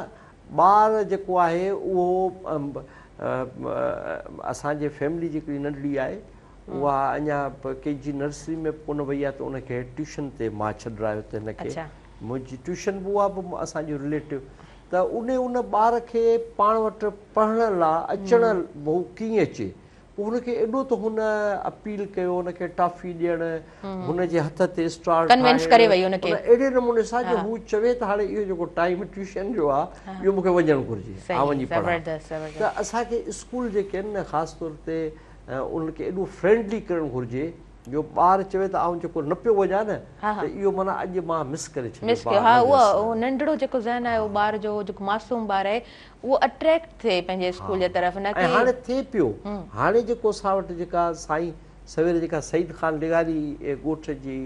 ॿार जेको आहे उहो असांजे फैमिली जेकड़ी नंढड़ी आहे उहा अञा KG नर्सरी में कोन वई आहे, त उनखे ट्यूशन ते मां छॾायो त हिनखे, मुंहिंजी ट्यूशन बि उहा बि असांजो रिलेटिव, त उन ॿार खे पाण वटि पढ़ण लाइ अचण बहु कीअं अचे, पोइ हुनखे एॾो त हुन अपील कयो, हुनखे टॉफी ॾियणु, हुनजे हथ ते स्टार अहिड़े नमूने सां जो हू चवे त हाणे इहो जेको टाइम ट्यूशन जो आहे इहो मूंखे वञणु घुरिजे, वञी पढ़ां। त असांखे स्कूल जेके आहिनि न ख़ासि तौर ते उनखे एॾो फ्रेंडली करणु घुरिजे जो ॿार चवे त आउं जेको न पियो वञा न त इहो माना अॼु मां मिस करे छॾियो। हा, उहो नंढड़ो जेको ज़हन आहे उहो ॿार जो जेको मासूम ॿार आहे उहो अट्रैक्ट थिए पंहिंजे स्कूल जे तरफ़। न हाणे थिए पियो, हाणे जेको असां वटि जेका साईं सवेरे जेका सईद ख़ान लिगारी ॻोठ जी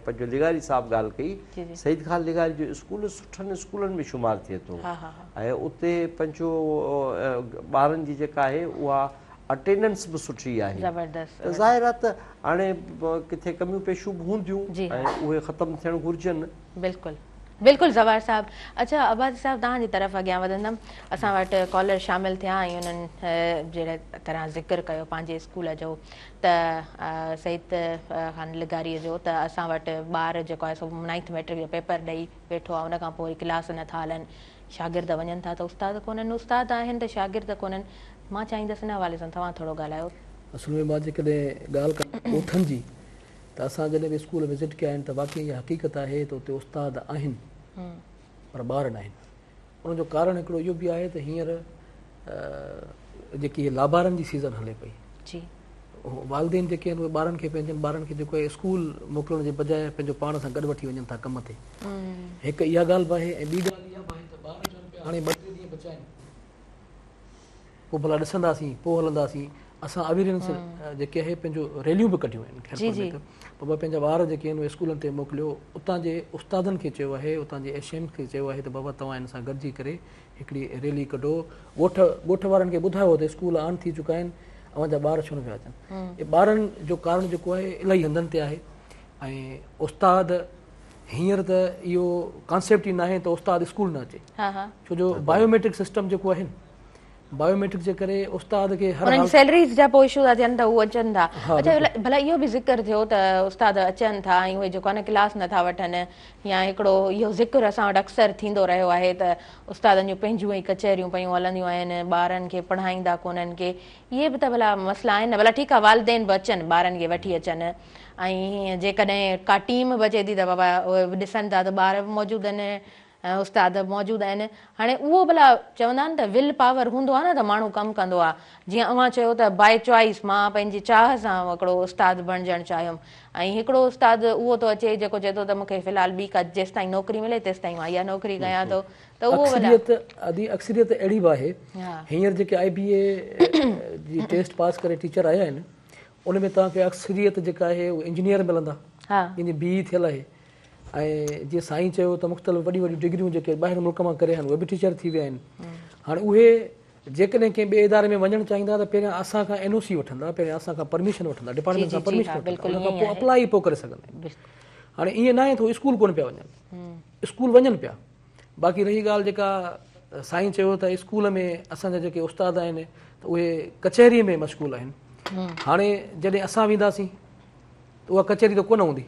पंहिंजो लिगारी साहिबु ॻाल्हि कई, सईद ख़ान लिगारी जो स्कूल सुठनि स्कूलनि में शुमारु थिए थो ऐं उते पंहिंजो ॿारनि जी जेका आहे उहा अटेंडेंस बि सुठी आहे। त ज़ाहिर आहे त हाणे किथे कमियूं पेशियूं बि हूंदियूं ऐं उहे ख़तमु थियणु घुरिजनि। बिल्कुलु बिल्कुलु ज़वार साहब। अच्छा आबादी साहब, तव्हांजी तरफ़ अॻियां वधंदमि। असां वटि कॉलर शामिल थिया ऐं उन्हनि जहिड़े तरह ज़िक्र कयो पंहिंजे स्कूल जो, त सईद ख़ान लिगारीअ जो, त असां वटि ॿार जेको आहे सो 9th मैट्रिक जो पेपर ॾेई वेठो आहे, उन खां पोइ क्लास नथा हलनि, शागिर्द वञनि था त उस्ताद कोन्हनि, उस्ताद आहिनि त शागिर्द कोन्हनि। मां चाहींदसि हिन हवाले सां तव्हां थोरो ॻाल्हायो। असल में मां जेकॾहिं ॻाल्हि कयां ॻोठनि जी, त असां जॾहिं बि स्कूल विज़िट कया आहिनि त वाक़ई इहा हक़ीक़त आहे त उते उस्ताद आहिनि पर ॿार न आहिनि। उनजो कारण हिकिड़ो इहो बि आहे त हींअर जेकी लाबारनि जी सीज़न हले पई, जी, वालदेन जेके आहिनि उहे ॿारनि खे पंहिंजनि ॿारनि खे जेको आहे स्कूल मोकिलण जे बजाए पंहिंजो पाण सां गॾु वठी वञनि था कम ते। हिकु इहा ॻाल्हि बि आहे ऐं ॿी ॻाल्हि इहा बि आहे त ॿार चवनि पिया हाणे 2-3 ॾींहं बचा आहिनि, पोइ भला ॾिसंदासीं, पोइ हलंदासीं। असां अवेयरनेस जेके आहे पंहिंजो रैलियूं बि कढियूं आहिनि, पोइ पंहिंजा ॿार जेके आहिनि उहे स्कूलनि ते मोकिलियो, उतां जे उस्तादनि खे चयो आहे, उतां जे एशियन खे चयो आहे त बाबा तव्हां हिन सां गॾिजी करे हिकिड़ी रैली कढो, ॻोठ वारनि खे ॿुधायो त स्कूल ऑन थी चुका आहिनि, अवांजा ॿार छो न पिया अचनि। इहे ॿारनि जो कारण जेको आहे इलाही हंधनि ते आहे। ऐं उस्ताद हींअर त इहो कॉन्सेप्ट ई न आहे त उस्ताद स्कूल न अचे, छो जो बायोमेट्रिक सिस्टम जेको आहे बायोमेट्रिक जे करे उस्ताद खे हर सैलरीज़ जा पोइ इशू था थियनि त उहे अचनि था। अच्छा भला इहो बि ज़िक्र थियो त उस्ताद अचनि था ऐं उहे जेको आहे न क्लास नथा वठनि, या हिकिड़ो इहो ज़िक्र असां वटि अक्सर थींदो रहियो आहे त उस्तादनि जूं पंहिंजूं ई कचहरियूं पयूं हलंदियूं आहिनि, ॿारनि खे पढ़ाईंदा कोन्हनि के, इहे बि त भला मसइला आहिनि न। भला ठीकु आहे वालदेन बि अचनि, ॿारनि खे वठी अचनि, ऐं जेकॾहिं का टीम बि अचे थी त बाबा उहे बि ॾिसनि था त ॿार बि मौजूदु आहिनि, उस्ताद मौजूदु आहिनि। हाणे उहो भला चवंदा आहिनि त विल पावर हूंदो आहे न त माण्हू कमु कंदो आहे। जीअं अव्हां चयो त बाय चॉइस मां पंहिंजी चाह सां हिकिड़ो उस्ताद बणिजणु चाहियुमि, ऐं हिकिड़ो उस्ताद उहो थो अचे जेको चए थो त मूंखे फ़िलहालु ॿी का जेसि ताईं नौकिरी मिले तेसि ताईं मां इहा नौकिरी कयां थो, त उहो अक्सरियत अहिड़ी बि आहे। हींअर जेके IBA जी टेस्ट पास करे टीचर आया आहिनि, उन में तव्हांखे अक्सरियत जेका आहे उहे इंजीनियर मिलंदा, जंहिंजी BE थियल आहे। ऐं जीअं साईं चयो त मुख़्तलिफ़ वॾियूं वॾियूं डिग्रियूं जेके ॿाहिरि मुल्क मां करे आहिनि उहे बि टीचर थी विया आहिनि। हाणे उहे जेकॾहिं कंहिं ॿिए इदारे में वञणु चाहींदा त पहिरियां असां खां NOC वठंदा, पहिरियां असां खां परमिशन वठंदा, डिपार्टमेंट सां परमिशन वठंदा, उन खां पोइ अप्लाई पोइ करे सघंदा। हाणे ईअं न आहे त स्कूल कोन पिया वञनि, स्कूल वञनि पिया। बाक़ी रही ॻाल्हि जेका साईं चयो त स्कूल में असांजा जेके उस्ताद आहिनि त उहे कचहरीअ में मशगूल आहिनि। हाणे जॾहिं असां वेंदासीं त उहा कचहरी त कोन हूंदी।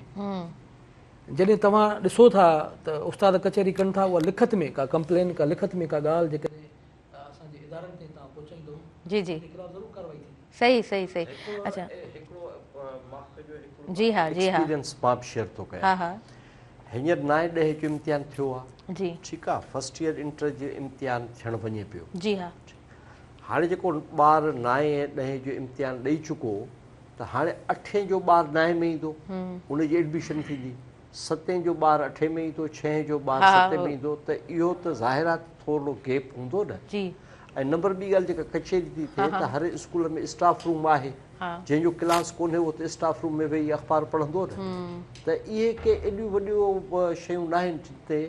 जॾहिं तव्हां ॾिसो था त उस्ताद कचहरी कनि था, उहा लिखत में का कंप्लेन, का लिखत में का ॻाल्हि जेकॾहिं असांजे इदारनि ते तव्हां पहुचाईंदो, जी जी ज़रूरु कारवाई थींदी। सही सही सही। अच्छा जी हाँ जी हाँ एक्सपीरियंस मां बि शेयर थो कयां। हींअर 9-10 जो इम्तिहान थियो आहे, जी ठीकु आहे, फर्स्ट ईयर इंटर जो इम्तिहान थियणु वञे पियो। जी हा। हाणे जेको ॿारु 9 ऐं 10 जो इम्तिहान ॾेई चुको, त हाणे 8 जो ॿारु 9 में ईंदो, उनजी एडमिशन थींदी, 7 जो ॿारु 8 में ईंदो, 6 जो ॿारु 7 में ईंदो, त इहो त ज़ाहिर आहे थोरो गैप हूंदो न। ऐं नंबर ॿी ॻाल्हि जेका कचहरी थी थिए त हर स्कूल में स्टाफ रूम आहे, जंहिंजो क्लास कोन्हे उहो त स्टाफ रूम में वेही अख़बार पढ़ंदो न। त इहे के एॾियूं वॾियूं शयूं न आहिनि जिते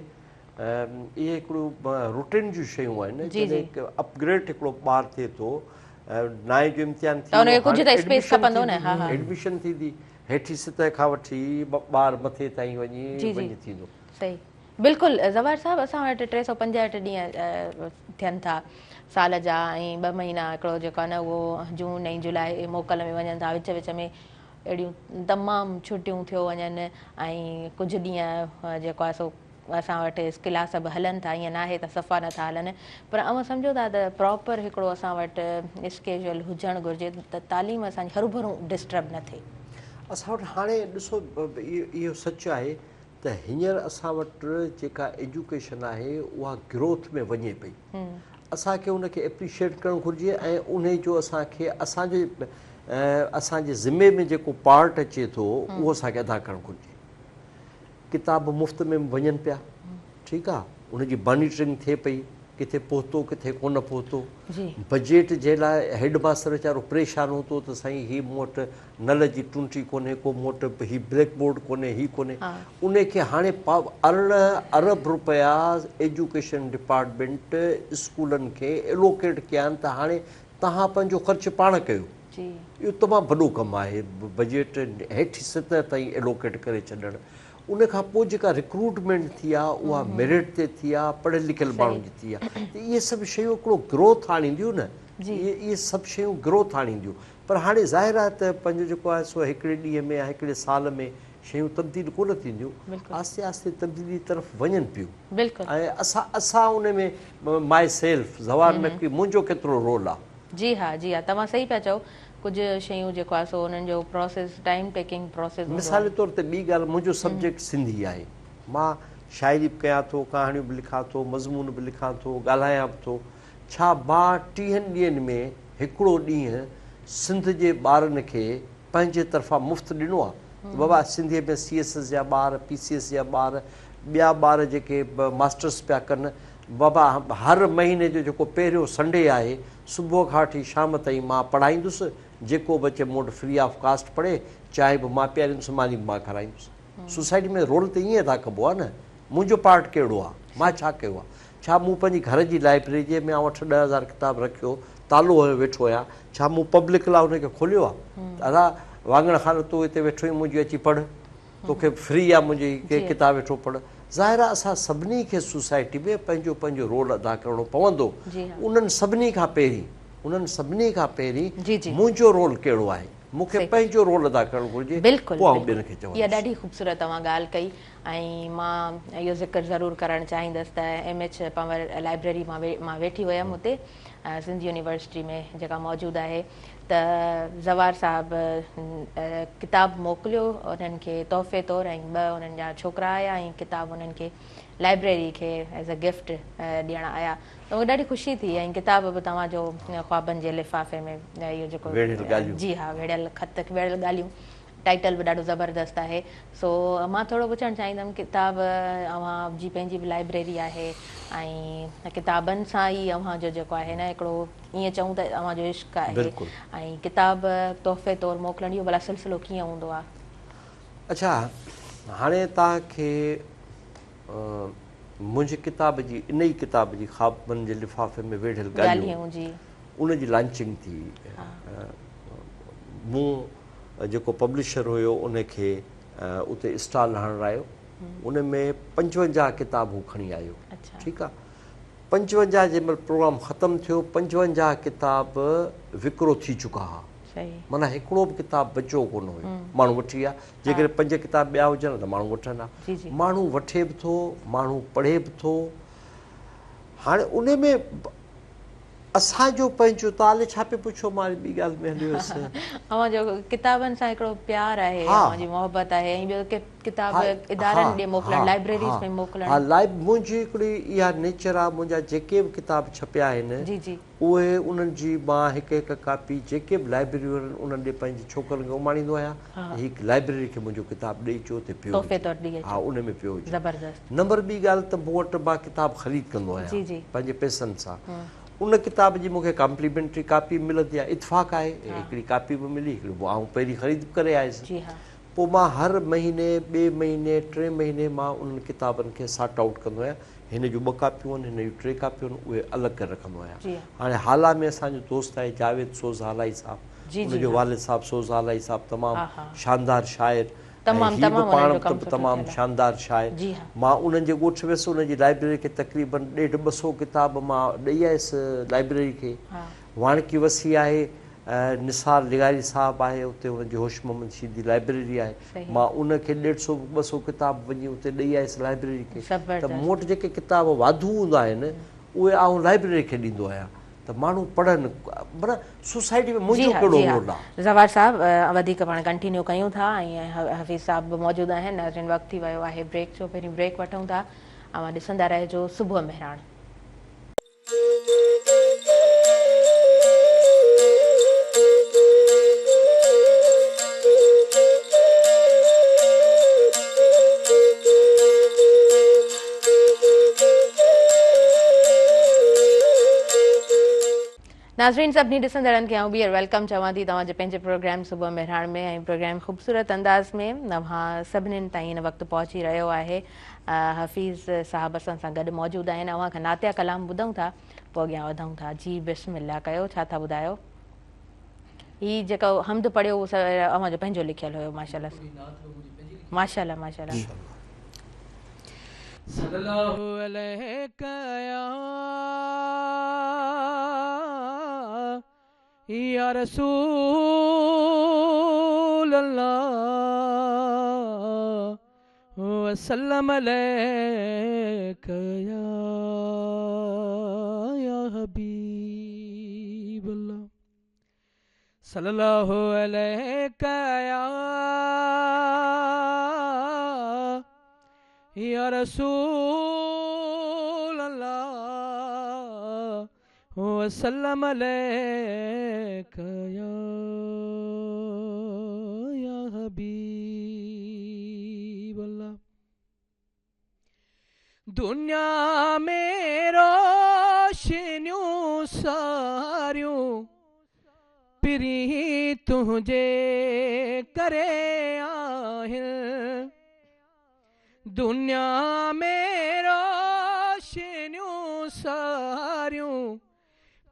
इहे हिकिड़ियूं रूटीन जूं शयूं आहिनि। जॾहिं अपग्रेड हिकिड़ो ॿारु थिए थो, 9 जो इम्तिहान थी एडमिशन थींदी, हेठी सतह खां वठी ॿारु मथे ताईं वञी थींदो। सही बिल्कुलु ज़वार साहब, असां वटि 365 ॾींहं थियनि था साल जा, ऐं 2 महीना हिकिड़ो जेको आहे न उहो जून ऐं जुलाई मोकल में वञनि था, विच विच में अहिड़ियूं तमामु छुटियूं थियो वञनि, ऐं कुझु ॾींहं जेको आहे सो असां वटि क्लास बि हलनि था, ईअं न आहे त सफ़ा नथा हलनि, पर अव्हां सम्झो था त प्रॉपर हिकिड़ो असां वटि स्केड्यूल हुजणु घुरिजे त तालीम असांजी हरूभरू डिस्टर्ब न थिए। असां वटि हाणे ॾिसो इहो सच आहे त हींअर असां वटि जेका एजुकेशन आहे उहा ग्रोथ में वञे पई। असांखे उनखे एप्रिशिएट करणु घुरिजे ऐं उन जो असांखे असांजे ज़िमे में जेको पार्ट अचे थो उहो असांखे अदा करणु घुरिजे। किताब मुफ़्त में वञनि पिया, ठीकु आहे, उनजी मॉनिटरिंग थिए पई, किथे पहुतो किथे कोन पहुतो। बजट जे लाइ हेड मास्टर वीचारो परेशान हूंदो त साईं हीअ मूं वटि नल जी टूंटी कोन्हे, को मूं वटि हीअ ब्लैक बोर्ड कोन्हे, हीअ कोन्हे। उनखे हाणे 18 अरब रुपया एजुकेशन डिपार्टमेंट स्कूलनि खे एलोकेट कया आहिनि त हाणे तव्हां पंहिंजो ख़र्चु पाण कयो। इहो तमामु वॾो कमु आहे, बजट हेठि सतह ताईं एलोकेट करे छॾणु। उन खां पोइ जेका रिक्रूटमेंट थी आहे उहा मेरिट ते थी आहे, पढ़ियल लिखियल माण्हुनि जी थी आहे। त इहे सभु शयूं हिकिड़ो ग्रोथ आणींदियूं न, इहे सभु शयूं ग्रोथ आणींदियूं। पर हाणे ज़ाहिर आहे त पंहिंजो जेको आहे सो हिकिड़े ॾींहं में या हिकिड़े साल में शयूं तब्दील कोन थींदियूं, आस्ते आस्ते तब्दीली तरफ़ वञनि पियूं। ऐं असां उन में माई सेल्फ ज़वार नक़वी मुंहिंजो केतिरो रोल आहे। जी हाँ, जी हाँ, तव्हां सही पिया चओ। कुझु शयूं जेको आहे सो उन्हनि जो प्रोसेस, टाइम टेकिंग प्रोसेस। मिसाल तौर ते ॿी ॻाल्हि, मुंहिंजो सब्जेक्ट सिंधी आहे, मां शाइरी बि कयां थो, कहाणियूं बि लिखां थो, मज़मून बि लिखां थो, ॻाल्हायां बि थो। छा मां 30 ॾींहंनि में हिकिड़ो ॾींहुं सिंध जे ॿारनि खे पंहिंजे तरफ़ां मुफ़्त ॾिनो आहे? बाबा सिंधीअ में CSS जा ॿार, PCS जा ॿार, ॿिया ॿार जेके मास्टर्स पिया कनि, बाबा हर महीने जो जेको पहिरियों संडे आहे सुबुह खां वठी शाम ताईं मां पढ़ाईंदुसि। जेको बि अचे मूं वटि फ्री ऑफ कास्ट पढ़े, चाहे बि मां पीआरींदुसि, मानी बि मां खाराईंदुसि। सोसाइटी में रोल त ईअं अदा कबो आहे न। मुंहिंजो पार्ट कहिड़ो आहे, मां छा कयो आहे? छा मूं पंहिंजी घर जी लाइब्रेरी जंहिंमें आउं 8-10 किताब रखियो, तालो हयो वेठो आहियां, छा मूं पब्लिक लाइ हुनखे खोलियो आहे? दादा वाङण खान तूं हिते वेठो ई, मुंहिंजी अची पढ़, तोखे फ्री आहे मुंहिंजी के किताब वेठो पढ़। ज़ाहिर आहे असां सभिनी खे सोसाइटी में पंहिंजो पंहिंजो रोल अदा करिणो पवंदो। उन्हनि सभिनी खां पहिरीं मुंहिंजो रोल कहिड़ो आहे, मूंखे पंहिंजो रोल अदा करणु घुरिजे। बिल्कुलु, पोइ ॿियनि खे चवंदुसि। इहा ॾाढी ख़ूबसूरत तव्हां ॻाल्हि कई। ऐं मां इहो ज़िक्र ज़रूरु करणु चाहींदसि त MH पंवर लाइब्रेरी मां वेठी हुयमि हुते सिंध यूनिवर्सिटी में जेका मौजूदु आहे। त ज़वार साहिबु किताब मोकिलियो उन्हनि खे तोहफ़े तौरु, ऐं 2 उन्हनि जा छोकिरा आया ऐं किताब उन्हनि खे लाइब्रेरी खे एज़ अ गिफ्ट ॾियणु आया। त उहो ॾाढी ख़ुशी थी। ऐं किताब बि तव्हांजो ख्वाबनि जे लिफ़ाफ़े में इहो जेको, जी हा, वेड़ियल खत, वेड़ियल ॻाल्हियूं, टाइटल बि ॾाढो ज़बरदस्त आहे। सो मां थोरो पुछणु चाहींदमि, किताब अव्हां जी पंहिंजी बि लाइब्रेरी आहे ऐं किताबनि सां ई अव्हांजो जेको आहे न हिकिड़ो ईअं चऊं त अव्हांजो इश्क़ आहे, ऐं किताब तोहफ़े तौरु मोकिलण इहो भला सिलसिलो कीअं हूंदो आहे? अच्छा, हाणे तव्हांखे मुंहिंजी किताब जी, इन ई किताब जी ख्वाबनि जे लिफ़ाफ़े में वेड़ियल ॻाल्हियूं जी, उनजी लॉन्चिंग थी। मूं जेको पब्लिशर हुयो उनखे उते स्टॉल हणायो, उन में 55 किताबूं खणी आयो। ठीकु आहे, 55 जंहिं महिल प्रोग्राम ख़तमु थियो 55 किताब विकिरो थी चुका हुआ। माना हिकिड़ो बि किताब बचियो कोन हुयो, माण्हू वठी विया। जेकॾहिं 5 किताब ॿिया हुजनि त माण्हू वठनि हा, माण्हू वठे बि थो, माण्हू पढ़े बि थो। हाणे उन में असांजो पंहिंजो, तव्हां छा पियो पुछो, मां ॿी ॻाल्हि में हली वियुसि। अव्हांजो किताबनि सां हिकिड़ो प्यार आहे, अव्हांजी मोहबत आहे, ऐं ॿियो किताब इदारनि ॾे मोकिलणु, लाइब्रेरीज़ में मोकिलणु। हा, मुंहिंजी हिकिड़ी इहा नेचर आहे। मुंहिंजा जेके बि किताब छपिया आहिनि उहे उन्हनि जी मां हिकु कापी जेके बि लाइब्रेरी वारनि उन्हनि ॾे पंहिंजे छोकिरनि खे उमाणींदो आहियां। हिकु लाइब्रेरी खे मुंहिंजो किताब ॾेई अचो त पियो, हा, उन में पियो हुजे। नंबर ॿी ॻाल्हि त मूं वटि मां किताब ख़रीद कंदो आहियां पंहिंजे पैसनि सां। उन किताब जी मूंखे कॉम्प्लीमेंट्री कापी मिलंदी आहे, इतफ़ाक़ आहे, हिकिड़ी कापी बि मिली, हिकिड़ी आउं पहिरीं ख़रीद करे आयुसि। पोइ मां हर महीने, ॿिए महीने, 3 महीने मां उन्हनि किताबनि खे सॉर्ट आउट कंदो आहियां। हिन जूं 2 कापियूं आहिनि, हिन जूं 3 कापियूं आहिनि, उहे अलॻि करे रखंदो आहियां। हाणे हाला में असांजो दोस्त आहे जावेद सोज़ हालाई साहिबु, उनजो वालिद साहिबु सोज़ हालाई साहिबु तमामु शानदार शाइर, तमामु शानदार शाइर। मां उन्हनि जे ॻोठ वियुसि, उनजी लाइब्रेरी खे तक़रीबन 150-200 किताब मां ॾेई आयुसि लाइब्रेरी खे। वाणकी वसी आहे, निसार लिगारी साहिबु आहे, उते हुनजी होश मोहम्मद शीदी लाइब्रेरी आहे, मां उनखे 150-200 किताब वञी उते ॾेई आयुसि लाइब्रेरी खे। त मूं वटि जेके किताब वाधू हूंदा आहिनि उहे आउं लाइब्रेरी खे ॾींदो आहियां त माण्हू पढ़नि। माना सोसाइटी में मुंहिंजो कहिड़ो रोल आहे? ज़वार साहिबु वधीक पाण कंटिन्यू कयूं था, ऐं हफ़ीज़ साहिबु बि मौजूदु आहिनि। नाज़रीन, वक़्तु थी वियो आहे ब्रेक जो, पहिरीं ब्रेक वठूं था। अवां ॾिसंदा रहिजो सुबुह मेहराण। नाज़रीन, सभिनी ॾिसंदड़नि खे ॿीहर वेलकम चवां थी तव्हांजे पंहिंजे प्रोग्राम सुबुह मेहराण में। ऐं प्रोग्राम ख़ूबसूरत अंदाज़ में तव्हां सभिनीनि ताईं हिन वक़्तु पहुची रहियो आहे। हफ़ीज़ साहिबु असां सां गॾु मौजूदु आहिनि। अव्हां खां नातिया कलाम ॿुधूं था, पोइ अॻियां वधूं था। जी बिस्मिल्लाह कयो, छा था ॿुधायो? हीउ जेको हमद पढ़ियो उहो अव्हांजो पंहिंजो लिखियलु हुयो? माशाल्लाह, माशाल्लाह, माशाल्लाह। सल्लल्लाहु अलैहि या रसूल अल्लाह वसल्लम अलैका या हबीब अल्लाह सल्लल्लाहु अलैका या रसूल अल्लाह वसल्लम अलैका या हबीब अल्लाह। दुनिया में रोशनियूं सारियूं पिरी तुझे करे आहिनि। दुनिया में रोशनियूं सारियूं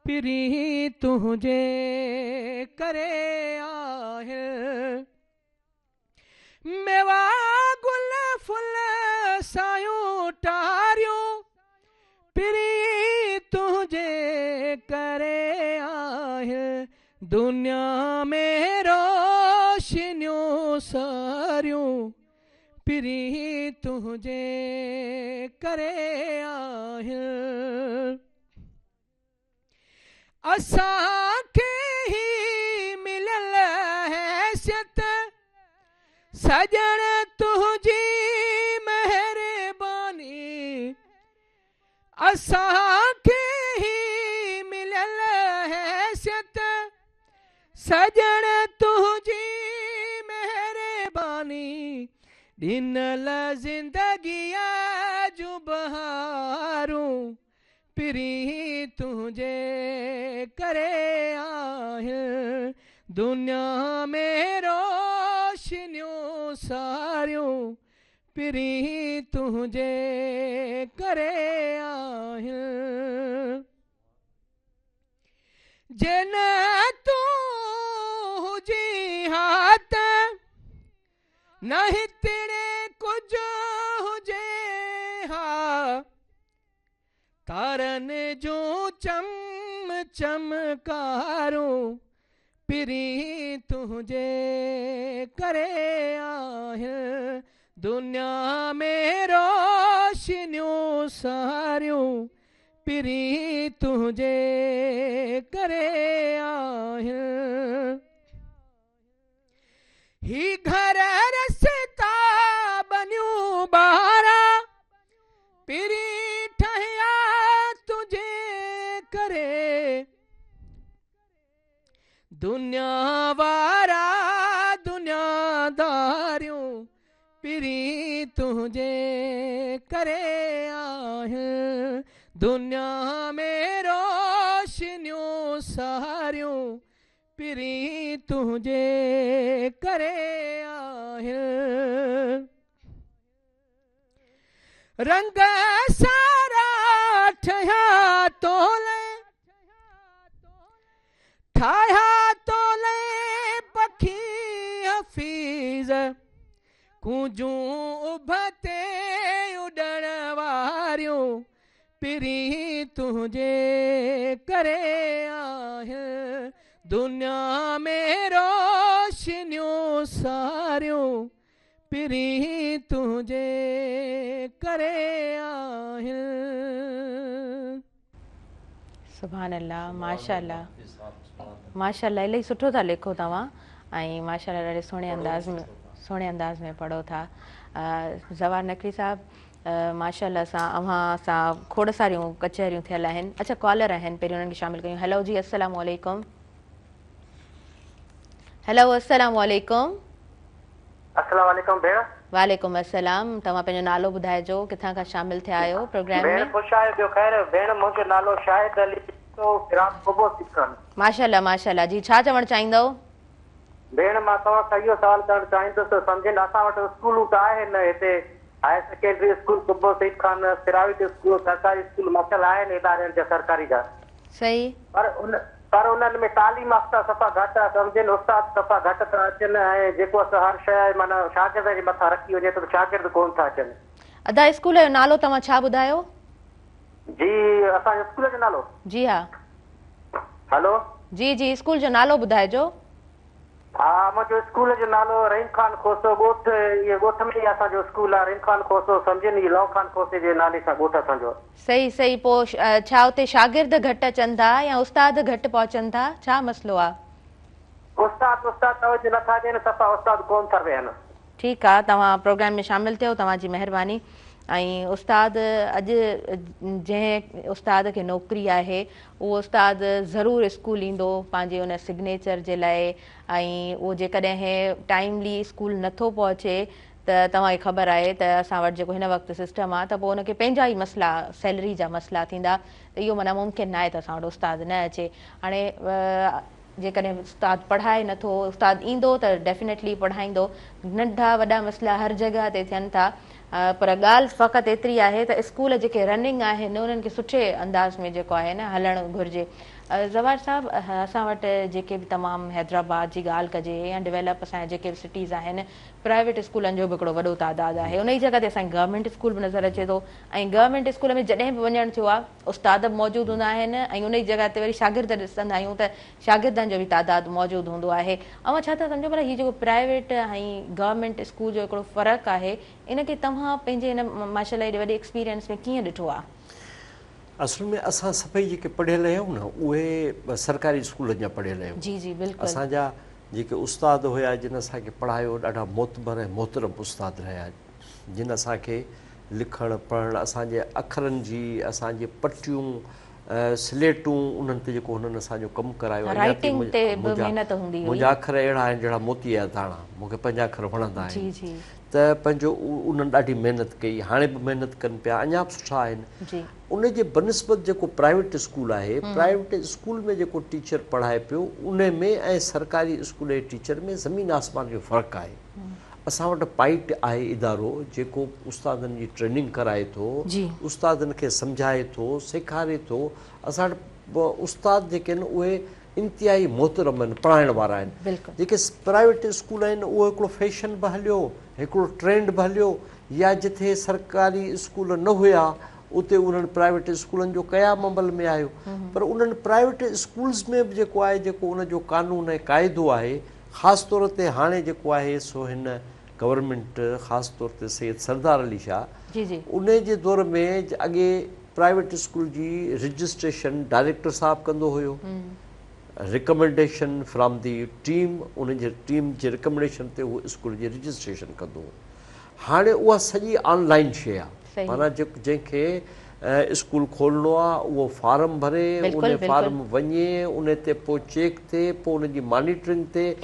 पिरी तुझे करे आहिनि। मेवा गुल फुल सायूं टारियूं पिरी तुझे करे आहिनि। दुनिया में रोशनियूं सारियूं पिरी तुझे करे आहिनि। असांखे ही मिलियल हैसियत सजण तुझी महिरबानी। असांखे ही मिलियल हैसियत सजण तुझी महिरबानी। ॾिनल ज़िंदगीअ जूं बहारूं पिरी तुझे करे आहिनि। दुनिया में रोशनियूं सारियूं पिरी तुझे करे आहिनि। जिन तूं हुजी हाथ नहीं तेरे कुछ हुजे हा। तारन जो चम चमकारूं पिरी तुझे करे आहिनि। दुनिया में रोशनियूं सारियूं पिरी तुझे करे आहिनि। ही घर रस्ता बनियूं ॿारा पिरी ठहिया तुझे करे। दुनिया वारा दुनियादारियूं पिरी तुझे करे आहिनि। दुनिया में रोशनियूं सारियूं पिरी तुझे करे आहिनि। रंग सारा ठहिया तोले ठाहिया तोले पखी हफ़ीज़। कूंजूं उभते उॾण वारियूं पिरी तुझे करे आहिनि। दुनिया में रोशनियूं सारियूं पिरी तुझे करे आहिनि। सुभान अल्लाह, माशाअल्लाह माशाअल्लाह। इलाही सुठो था लिखो तव्हां ऐं माशाअल्लाह ॾाढे सुहिणे अंदाज़ में पढ़ो था। ज़वार नकवी साहब माशाअल्लाह सां अव्हां सां खोड़ सारियूं कचहरियूं थियल आहिनि। अच्छा, कॉलर आहिनि, पहिरीं उन्हनि खे शामिलु कयूं। हेलो जी, अस्सलाम वालेकुम। हेलो, अस्सलाम वालेकुम। अस्सलाम वालेकुम भेण। वालेकुम अस्सलाम। तव्हां पंहिंजो नालो ॿुधाइजो, किथां खां शामिल थिया आहियो प्रोग्राम में? भेण ख़ुशि आहियो, ॿियो ख़ैर? भेण मुंहिंजो नालो शाहिद अली तो फिराक कोबो सिखन। माशाअल्लाह माशाअल्लाह जी। छा चवणु चाहींदव? भेण मां तव्हां सां इहो सवाल करणु चाहींदुसि। सम्झनि असां वटि स्कूलूं त आहिनि, हिते higher secondary school कुबो Saeed Khan, फिरावित school, सरकारी स्कूल मथियल आहिनि इदारनि जा सरकारी जा। सही। पर उन्हनि में तालीम याफ़्ता सफ़ा घटि आहे। सम्झनि उस्ताद सफ़ा घटि था अचनि ऐं जेको हर शइ माना शागिर्द जे मथां रखी वञे त शागिर्द कोन था अचनि। अदा स्कूल जो नालो तव्हां छा ॿुधायो? जी असांजे स्कूल जो नालो? जी हा। हेलो जी जी स्कूल जो नालो ॿुधाइजो। हा मुंहिंजो स्कूल जो नालो रहीम खान खोसो ॻोठ, इहे ॻोठ में ई असांजो स्कूल आहे। रहीम खान खोसो सम्झनि लौ खान खोसे जे नाले सां ॻोठ असांजो। सही सही। पोइ छा उते शागिर्द घटि अचनि था या उस्ताद घटि पहुचनि था, छा मसइलो आहे? उस्ताद तवजो नथा ॾियनि, सफ़ा उस्ताद कोन था वेहनि। ठीकु आहे, तव्हां प्रोग्राम में शामिलु थियो, तव्हांजी महिरबानी। ऐं उस्ताद अॼु जंहिं उस्ताद खे नौकिरी आहे उहो उस्ताद ज़रूरु स्कूल ईंदो पंहिंजे उन सिग्नेचर जे लाइ। ऐं उहो जेकॾहिं टाइमली स्कूल नथो पहुचे त तव्हांखे ख़बर आहे त असां वटि जेको हिन वक़्तु सिस्टम आहे त पोइ उनखे पंहिंजा ई मसइला, सैलरी जा मसइला थींदा। त इहो माना मुमकिन न आहे त असां वटि उस्ताद न अचे। हाणे जेकॾहिं उस्ताद पढ़ाए नथो, उस्ताद ईंदो त डेफिनेटली पढ़ाईंदो। नंढा वॾा मसइला हर जॻह ते थियनि था, पर ॻाल्हि फ़क़ति एतिरी आहे त स्कूल जेके रनिंग आहिनि उन्हनि खे सुठे अंदाज़ में जेको आहे न हलणु घुरिजे। ज़वार साहब, असां वटि जेके बि तमामु हैदराबाद जी ॻाल्हि कजे या डेवलप असांजा जेके बि सिटीज़ आहिनि, प्राइवेट स्कूलनि जो बि हिकिड़ो वॾो तादादु आहे। उन ई जॻह ते असांखे गवर्नमेंट स्कूल बि नज़र अचे थो। ऐं गवर्नमेंट स्कूल में जॾहिं बि वञणु थियो आहे उस्ताद बि मौजूदु हूंदा आहिनि ऐं उन ई जॻह ते वरी शागिर्द ॾिसंदा आहियूं त शागिर्दनि जो बि तादादु मौजूदु हूंदो आहे। ऐं छा था सम्झो भला हीउ जेको प्राइवेट ऐं गवर्नमेंट स्कूल जो हिकिड़ो फ़र्क़ु आहे, इनखे तव्हां पंहिंजे हिन माशाल्लाह एॾे वॾे एक्सपीरियंस में कीअं ॾिठो आहे? असल में असां सभई जेके पढ़ियल आहियूं न उहे सरकारी स्कूलनि जा पढ़ियल आहियूं। जी जी बिल्कुलु। असांजा जेके उस्ताद हुया जिन असांखे पढ़ायो ॾाढा मोतबर ऐं मोहतरम उस्ताद रहिया, जिन असांखे लिखणु पढ़णु, असांजे अखरनि जी, असांजी पटियूं, स्लेटूं, उन्हनि ते जेको हुननि असांजो कमु करायो। मुंहिंजा अखर अहिड़ा आहिनि जहिड़ा मोतीअ जा दाणा, मूंखे पंहिंजा अखर वणंदा आहिनि। त पंहिंजो उन्हनि ॾाढी महिनत कई, हाणे बि महिनत कनि पिया, अञा बि सुठा आहिनि। उन जे बनस्बत जेको प्राइवेट स्कूल आहे, प्राइवेट स्कूल में जेको टीचर पढ़ाए पियो उन में ऐं सरकारी स्कूल जे टीचर में ज़मीन आसमान जो फ़र्क़ु आहे। असां वटि पाइट आहे इदारो जेको उस्तादनि जी ट्रेनिंग कराए थो, उस्तादनि खे सम्झाए थो, सेखारे थो। असां वटि उस्ताद जेके आहिनि उहे इंतिहाई मोहतरम आहिनि, पढ़ाइण वारा आहिनि। जेके प्राइवेट स्कूल आहिनि उहो हिकिड़ो फैशन बि हलियो, हिकिड़ो ट्रेंड बि हलियो, या जिथे सरकारी स्कूल न हुया उते उन्हनि प्राइवेट स्कूलनि जो क़याम अमल में आयो। पर उन्हनि प्राइवेट स्कूल्स में बि जेको आहे, जेको उनजो कानून ऐं क़ाइदो आहे, ख़ासि तौर ते हाणे जेको आहे सो हिन गवर्नमेंट, ख़ासि तौर ते सैयद सरदार अली शाह, उन जे दौर में अॻे प्राइवेट स्कूल जी रजिस्ट्रेशन डायरेक्टर साहिबु कंदो हुयो, रिकमेंडेशन फ्रॉम दी टीम, उन जे टीम जे रिकमेंडेशन ते उहो स्कूल जी रजिस्ट्रेशन कंदो हो। हाणे उहा सॼी ऑनलाइन शइ आहे, माना जंहिंखे स्कूल खोलणो आहे उहो फार्म भरे, उन फार्म वञे, उन ते पोइ चेक थिए, पोइ उनजी मॉनिटरिंग थिए।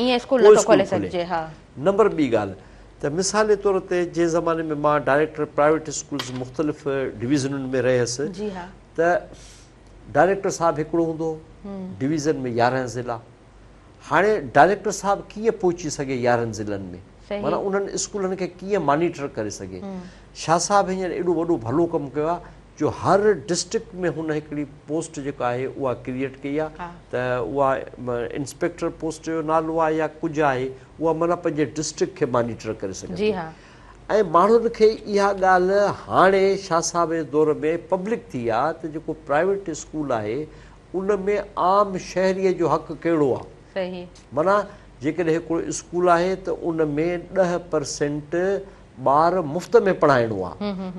नंबर ॿी ॻाल्हि त मिसाल जे तौर ते जंहिं ज़माने में मां डायरेक्टर प्राइवेट स्कूल्स मुख़्तलिफ़ डिवीज़नुनि में रहियसि त डायरेक्टर साहिबु हिकिड़ो हूंदो, डिवीज़न में 11 ज़िला। हाणे डायरेक्टर साहिबु कीअं पहुची सघे 11 ज़िलनि में, माना उन्हनि स्कूलनि खे कीअं मॉनिटर करे सघे। शाह साहिबु हींअर एॾो वॾो भलो कमु कयो आहे जो हर डिस्ट्रिक्ट में हुन हिकिड़ी पोस्ट जेका आहे उहा क्रिएट कई आहे, त उहा इंस्पेक्टर पोस्ट जो नालो आहे या कुझु आहे, उहा माना पंहिंजे डिस्ट्रिक्ट खे मॉनिटर करे सघे। ऐं माण्हुनि खे इहा ॻाल्हि हाणे शाह साहिब जे दौर में पब्लिक थी आहे त जेको प्राइवेट स्कूल आहे उन में आम शहरीअ जो हक़ कहिड़ो आहे। माना जेकॾहिं हिकिड़ो स्कूल आहे त उन में 10% ॿार मुफ़्त में पढ़ाइणो आहे।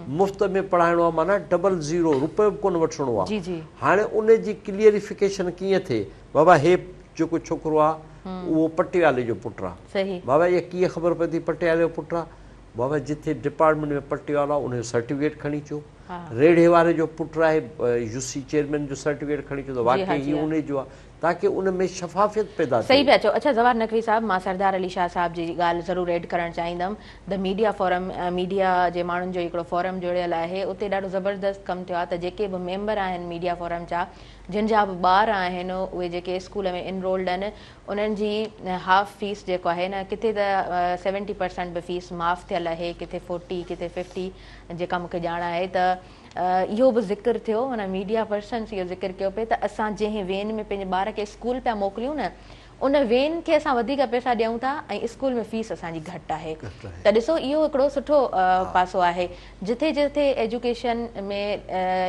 मुफ़्त में पढ़ाइणो आहे माना 00 रुपयो बि कोन वठिणो आहे। हाणे उन जी क्लियरिफिकेशन कीअं थिए, बाबा हे जेको छोकिरो आहे उहो पटियाले जो पुटु आहे, बाबा इहा कीअं ख़बर पए थी पटियाले जो पुटु आहे, बाबा जिथे डिपार्टमेंट में पटियाला उनजो सर्टिफिकेट खणी अचो, रेढ़े वारे जो पुटु आहे यूसी चेयरमैन जो सर्टिफिकेट खणी अचो त वाक़ई ही उन जो आहे, ताकि उन में शफ़ाफ़ियत पैदा थिए। सही पिया चओ। अच्छा जवाहर नकवी साहब, मां सरदार अली शाह साहब जी ॻाल्हि ज़रूरु एड करणु चाहींदमि। द मीडिया फोरम, मीडिया जे माण्हुनि जो हिकिड़ो फोरम जुड़ियल आहे, उते ॾाढो ज़बरदस्त कमु थियो आहे त जेके बि मेंबर आहिनि मीडिया फोरम जा, जिन जा बि ॿार आहिनि उहे जेके स्कूल में इनरोल्ड आहिनि, उन्हनि जी हाफ फीस जेको आहे न, किथे त 70% बि फीस माफ़ु थियल आहे, किथे 40, किथे 50, जेका मूंखे ॼाण आहे। त इहो बि ज़िक्र थियो, माना मीडिया पर्सन्स इहो ज़िक्र कयो पिए त असां जंहिं वेन में पंहिंजे ॿार खे स्कूल पिया मोकिलियूं न, उन वेन खे असां वधीक पैसा ॾियूं था ऐं स्कूल में फीस असांजी घटि आहे त ॾिसो इहो हिकिड़ो सुठो पासो आहे जिथे जिथे एजुकेशन में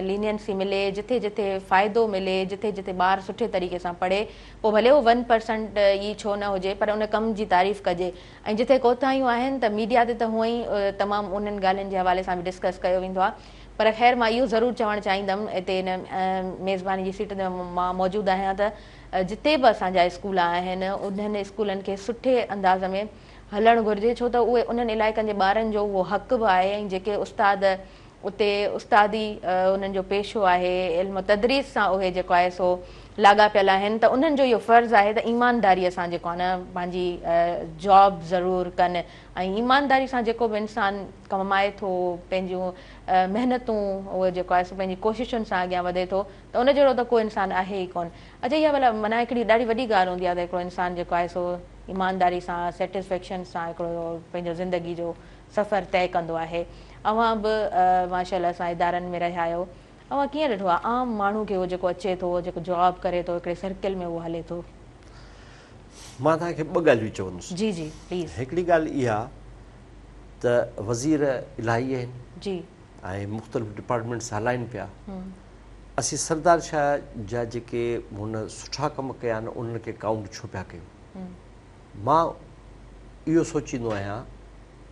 लीनियंसी मिले जिथे जिथे फ़ाइदो मिले जिथे जिथे ॿार सुठे तरीक़े सां पढ़े पोइ भले उहो 1% ई छो न हुजे पर उन कम जी तारीफ़ कजे ऐं जिथे कोताहियूं आहिनि त मीडिया ते त हूअं ई तमामु उन्हनि ॻाल्हियुनि जे हवाले सां बि डिस्कस कयो वेंदो आहे पर ख़ैर मां इहो ज़रूरु चवणु चाहींदमि हिते हिन मेज़बानी जी सीट ते मां मौजूदु आहियां त जिते बि असांजा स्कूल आहिनि उन्हनि स्कूलनि खे सुठे अंदाज़ में हलणु घुरिजे छो त उहे उन्हनि इलाइक़नि जे ॿारनि जो उहो हक़ बि आहे ऐं जेके उस्ताद उते उस्तादी उन्हनि जो पेशो आहे इल्मु तदरीस सां उहे जेको आहे सो लाॻापियल आहिनि त उन्हनि जो इहो फ़र्ज़ु आहे त ईमानदारीअ सां जेको आहे न पंहिंजी जॉब ज़रूरु कनि ऐं ईमानदारी सां जेको बि इंसानु कमाए थो पंहिंजूं महिनतूं उहो जेको आहे सो पंहिंजी कोशिशुनि सां अॻियां वधे थो त उन जहिड़ो त को इंसानु आहे ई कोन अच्छा इहा भला माना हिकिड़ी ॾाढी वॾी ॻाल्हि हूंदी आहे त हिकिड़ो इंसानु जेको आहे सो ईमानदारी सां सेटिस्फेक्शन सां हिकिड़ो पंहिंजो ज़िंदगी जो सफ़र तय कंदो आहे अव्हां बि माशाअल्लाह सां इदारनि में रहिया आहियो अव्हां कीअं ॾिठो आहे आम माण्हू खे उहो जेको अचे थो जेको जॉब करे थो हिकिड़े सर्किल में उहो हले थो मां तव्हांखे ॿ ॻाल्हियूं चवंदुसि जी जी प्लीज़ हिकिड़ी ॻाल्हि इहा त वज़ीर इलाही आहिनि जी ऐं मुख़्तलिफ़ डिपार्टमेंट्स हलाइनि पिया असीं सरदार शाह जा जेके हुन सुठा कम कया आहिनि उन्हनि खे काउंट छो पिया कयूं मां इहो सोचींदो आहियां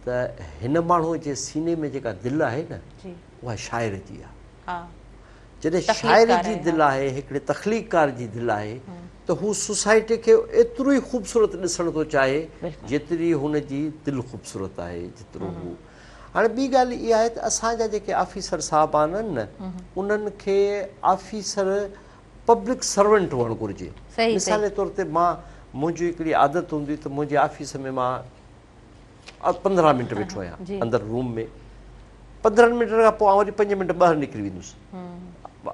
त हिन माण्हूअ जे सीने में जेका दिलि आहे न उहा शाइर जी आहे जॾहिं शाइर जी दिलि आहे हिकिड़े तख़लीक़कार जी दिलि आहे त हू सोसाइटी खे एतिरो ई ख़ूबसूरत ॾिसणु थो चाहे जेतिरी हुनजी दिलि ख़ूबसूरत आहे जेतिरो हू हाणे ॿी ॻाल्हि इहा आहे त असांजा जेके ऑफिसर साहब आहिनि न उन्हनि खे ऑफिसर पब्लिक सर्वेंट हुअणु घुरिजे मिसाल जे तौर ते मुंहिंजी हिकिड़ी आदत हूंदी त मुंहिंजे ऑफिस में मां 15 मिंट वेठो आहियां अंदरि रूम में 15 मिंट खां पोइ वरी 5 मिंट ॿाहिरि निकिरी वेंदुसि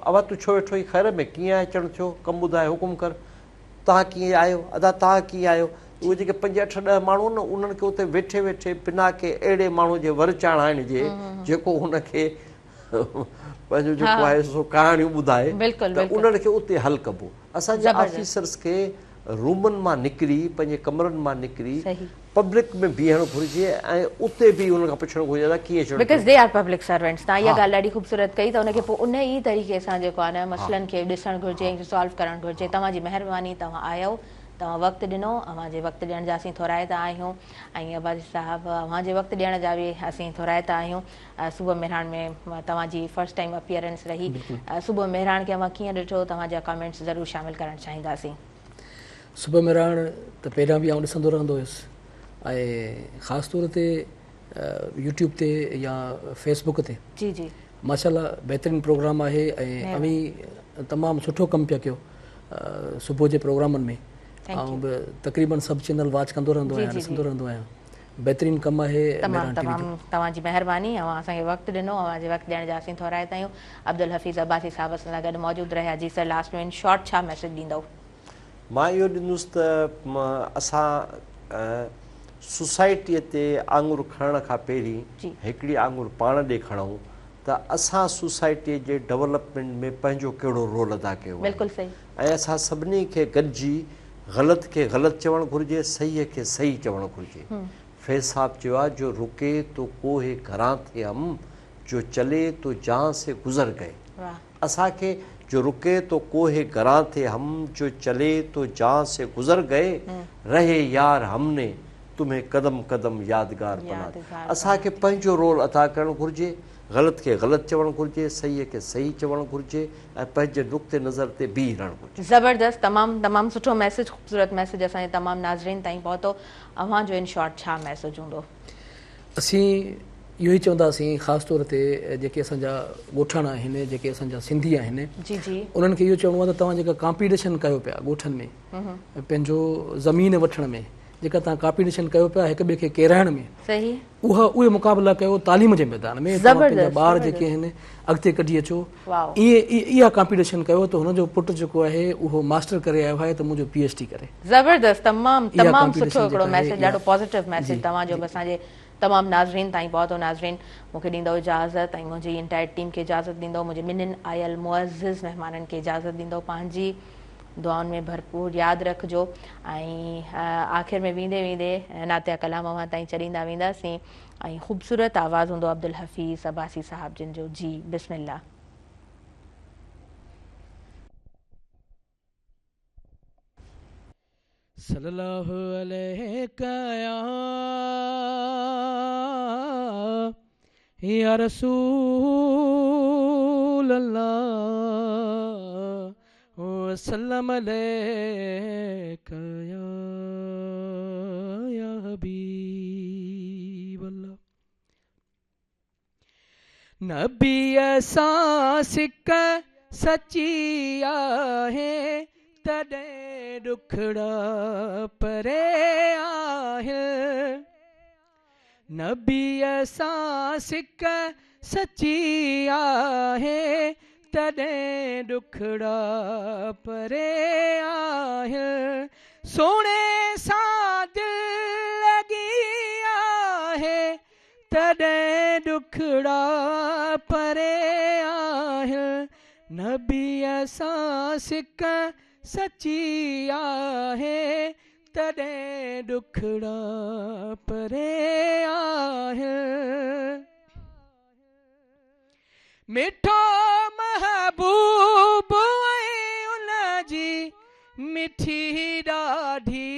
अवा तूं छो वेठो ख़ैर में कीअं अचणु थियो कमु ॿुधाए हुकुम कर तव्हां कीअं आहियो अदा तव्हां कीअं आहियो उहे जेके 5, 8, 10 माण्हू न उन्हनि खे उते वेठे वेठे बिना के अहिड़े माण्हू जे वर चाढ़ाइण जे जेको हुनखे पंहिंजो जेको आहे सो कहाणियूं ॿुधाए त उन्हनि खे उते हल कबो असांजे ऑफिसर्स खे रूमनि मां निकिरी पंहिंजे कमरनि मां निकिरी पब्लिक में बीहणु घुरिजे ऐं उते बि उन्हनि खां पुछणु घुरिजे त कीअं चवणु because they are public servants तव्हां इहा ॻाल्हि ॾाढी ख़ूबसूरत कई त उनखे पोइ उन ई तरीक़े सां जेको आहे न मसइलनि खे ॾिसणु घुरिजे ऐं सॉल्व करणु घुरिजे तव्हांजी महिरबानी तव्हां आयो तव्हां वक़्तु ॾिनो अव्हांजे वक़्तु ॾियण जा असीं थोराइता आहियूं ऐं अब्बासी साहिबु अव्हांजे वक़्तु ॾियण जा बि असीं थोराइता आहियूं सुबुह मेहरान में तव्हांजी फर्स्ट टाइम अपीयरेंस रही सुबुह मेहरान खे अव्हां कीअं ॾिठो तव्हांजा कमेंट्स ज़रूरु शामिलु करणु चाहींदासीं सुबुह मेहरान त पहिरियां बि आउं ॾिसंदो रहंदो हुयुसि ऐं ख़ासि तौर ते यूट्यूब ते या फेसबुक ते जी जी माशाल्लाह बहितरीनु प्रोग्राम आहे ऐं अवी तमामु सुठो कमु पिया कयो सुबुह जे प्रोग्रामनि में ऐं बि तक़रीबन सभु चैनल वॉच कंदो रहंदो आहियां ॾिसंदो रहंदो आहियां बहितरीनु कमु आहे तव्हांजी महिरबानी अव्हां असांखे वक़्तु ॾिनो अव्हांजे वक़्तु ॾियण जा असीं थोराइता आहियूं अब्दुल हफ़ीज़ अब्बासी साहिब सां गॾु मौजूदु रहिया जी सर लास्ट में इन शॉर्ट छा मैसेज ॾींदव मां इहो ॾींदुसि त असां सोसाइटीअ ते आङुर खणण खां पहिरीं हिकिड़ी आङुर पाण ॾे खणूं त असां सोसाइटीअ जे डेवलपमेंट में पंहिंजो कहिड़ो रोल अदा कयो बिल्कुलु सही ऐं असां सभिनी खे गॾिजी ग़लति खे ग़लति चवणु घुरिजे सहीअ खे सही चवणु घुरिजे फैज़ साहब चयो आहे जो रुके तो कोहे घरां थे हम जो चले तो जहां से गुज़र गए असांखे जो रुके तो कोहे घरां थे हम जो चले तो जहां से गुज़र गए रहे यार हमने तुम्हें कदम कदम यादगार बना असांखे पंहिंजो रोल अदा करणु घुरिजे ग़लति खे ग़लति चवणु घुरिजे सहीअ खे सही चवणु घुरिजे ऐं पंहिंजे नुक़्ते नज़र ते बीह रहणु घुरिजे ज़बरदस्त तमामु सुठो मैसेज ख़ूबसूरत मैसेज असांजे तमामु नाज़रीन ताईं पहुतो अव्हांजो इन शॉर्ट छा मैसेज हूंदो असीं इहो ई चवंदासीं ख़ासि तौर ते जेके असांजा ॻोठाणा आहिनि जेके असांजा सिंधी आहिनि जी जी उन्हनि खे इहो चवणो आहे त तव्हां जेका कॉम्पिटिशन कयो पिया ॻोठनि में पंहिंजो ज़मीन वठण में जेका तव्हां कॉम्पिटिशन कयो पिया हिक ॿिए खे केराइण में सही उहे मुक़ाबिला कयो तालीम जे मैदान में पंहिंजा ॿार जेके आहिनि अॻिते कढी अचो इहा कॉम्पिटिशन कयो त हुनजो पुटु जेको आहे उहो मास्टर करे आयो आहे त मुंहिंजो PhD करे ज़बरदस्त तमामु सुठो हिकिड़ो मैसेज ॾाढो पॉज़िटिव मैसेज तव्हांजो बि असांजे तमामु नाज़रीन ताईं पहुतो नाज़रीन मूंखे ॾींदो इजाज़त ऐं मुंहिंजी इंटायर टीम खे इजाज़त ॾींदो मुंहिंजे ॿिन्हिनि आयल मुअज़्ज़िज़ महिमाननि खे इजाज़त ॾींदो पंहिंजी दुआउनि में भरपूर यादि रखिजो। ऐं आख़िर में वेंदे वेंदे नातिया कलाम अवां ताईं चढ़ींदा वेंदासीं ऐं ख़ूबसूरत आवाज़ हूंदो अब्दुल हफ़ीज़ अब्बासी साहब जिन जो। जी बिस्मिल्लाह। सल्लल्लाहु अलैहि या रसूल अल्लाह वसल्लम अलैका या हबीब अल्लाह। नबी असां सिक सची आहे तॾहिं ॾुखड़ा परे आहे। नबी असां सिक सची आहे तॾहिं ॾुखड़ा परे आहे। सोणे सां दिलि लॻी आहे तॾहिं ॾुखड़ा परे आहे। नबी असां सिक सची आहे तॾहिं ॾुखड़ा परे आहे। मिठो महबूब ऐं उन जी मिठी ॾाढी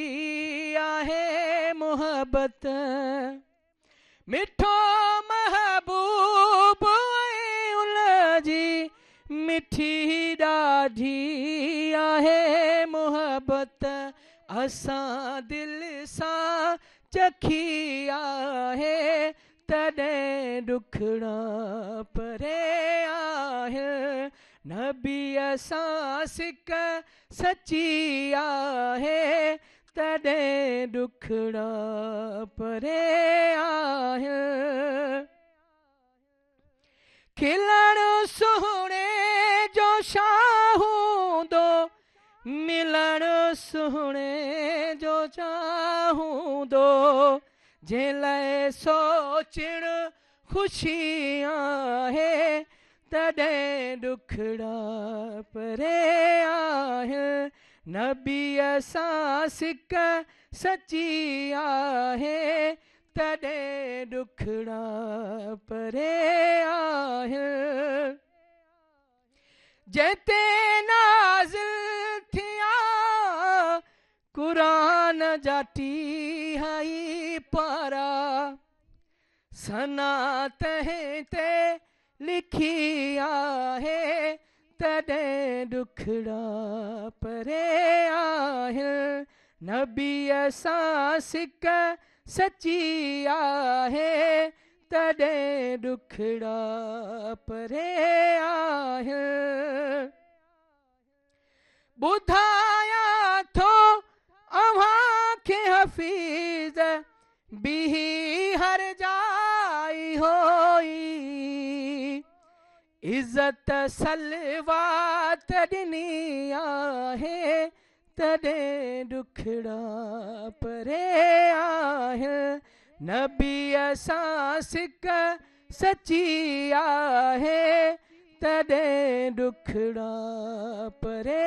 आहे मोहबत। मिठो महबूब ऐं उन जी मिठी ॾाढी आहे मोहबत। असां दिल सां चखी आहे तॾहिं ॾुखड़ा परे आहे। नबी असां सिक सची आहे तॾहिं ॾुखड़ा परे आहे। खिलण सुहिणे जो शाह हूंदो मिलण सुहिणे जो चाह हूंदो। जंहिं लाइ सोचण ख़ुशी आहे तॾहिं ॾुखड़ा परे आहे। नबी असां सिक सची आहे तॾहिं ॾुखड़ा परे आहे। जंहिंते नाज़िल थिया क़ुरान जा टीहाई पारा सना तंहिं ते लिखी आहे तॾहिं ॾुखड़ा परे आहे। नबी असां सिक सची आहे तॾहिं ॾुखड़ा परे आहे। ॿुधाया थो अव्हां खे हफ़ीज़ बीही हर जाइ होई। इज़त सलवात ॾिनी आहे तॾहिं ॾुखड़ा परे आहे। नबी असां सिक सची आहे तॾहिं ॾुखड़ा परे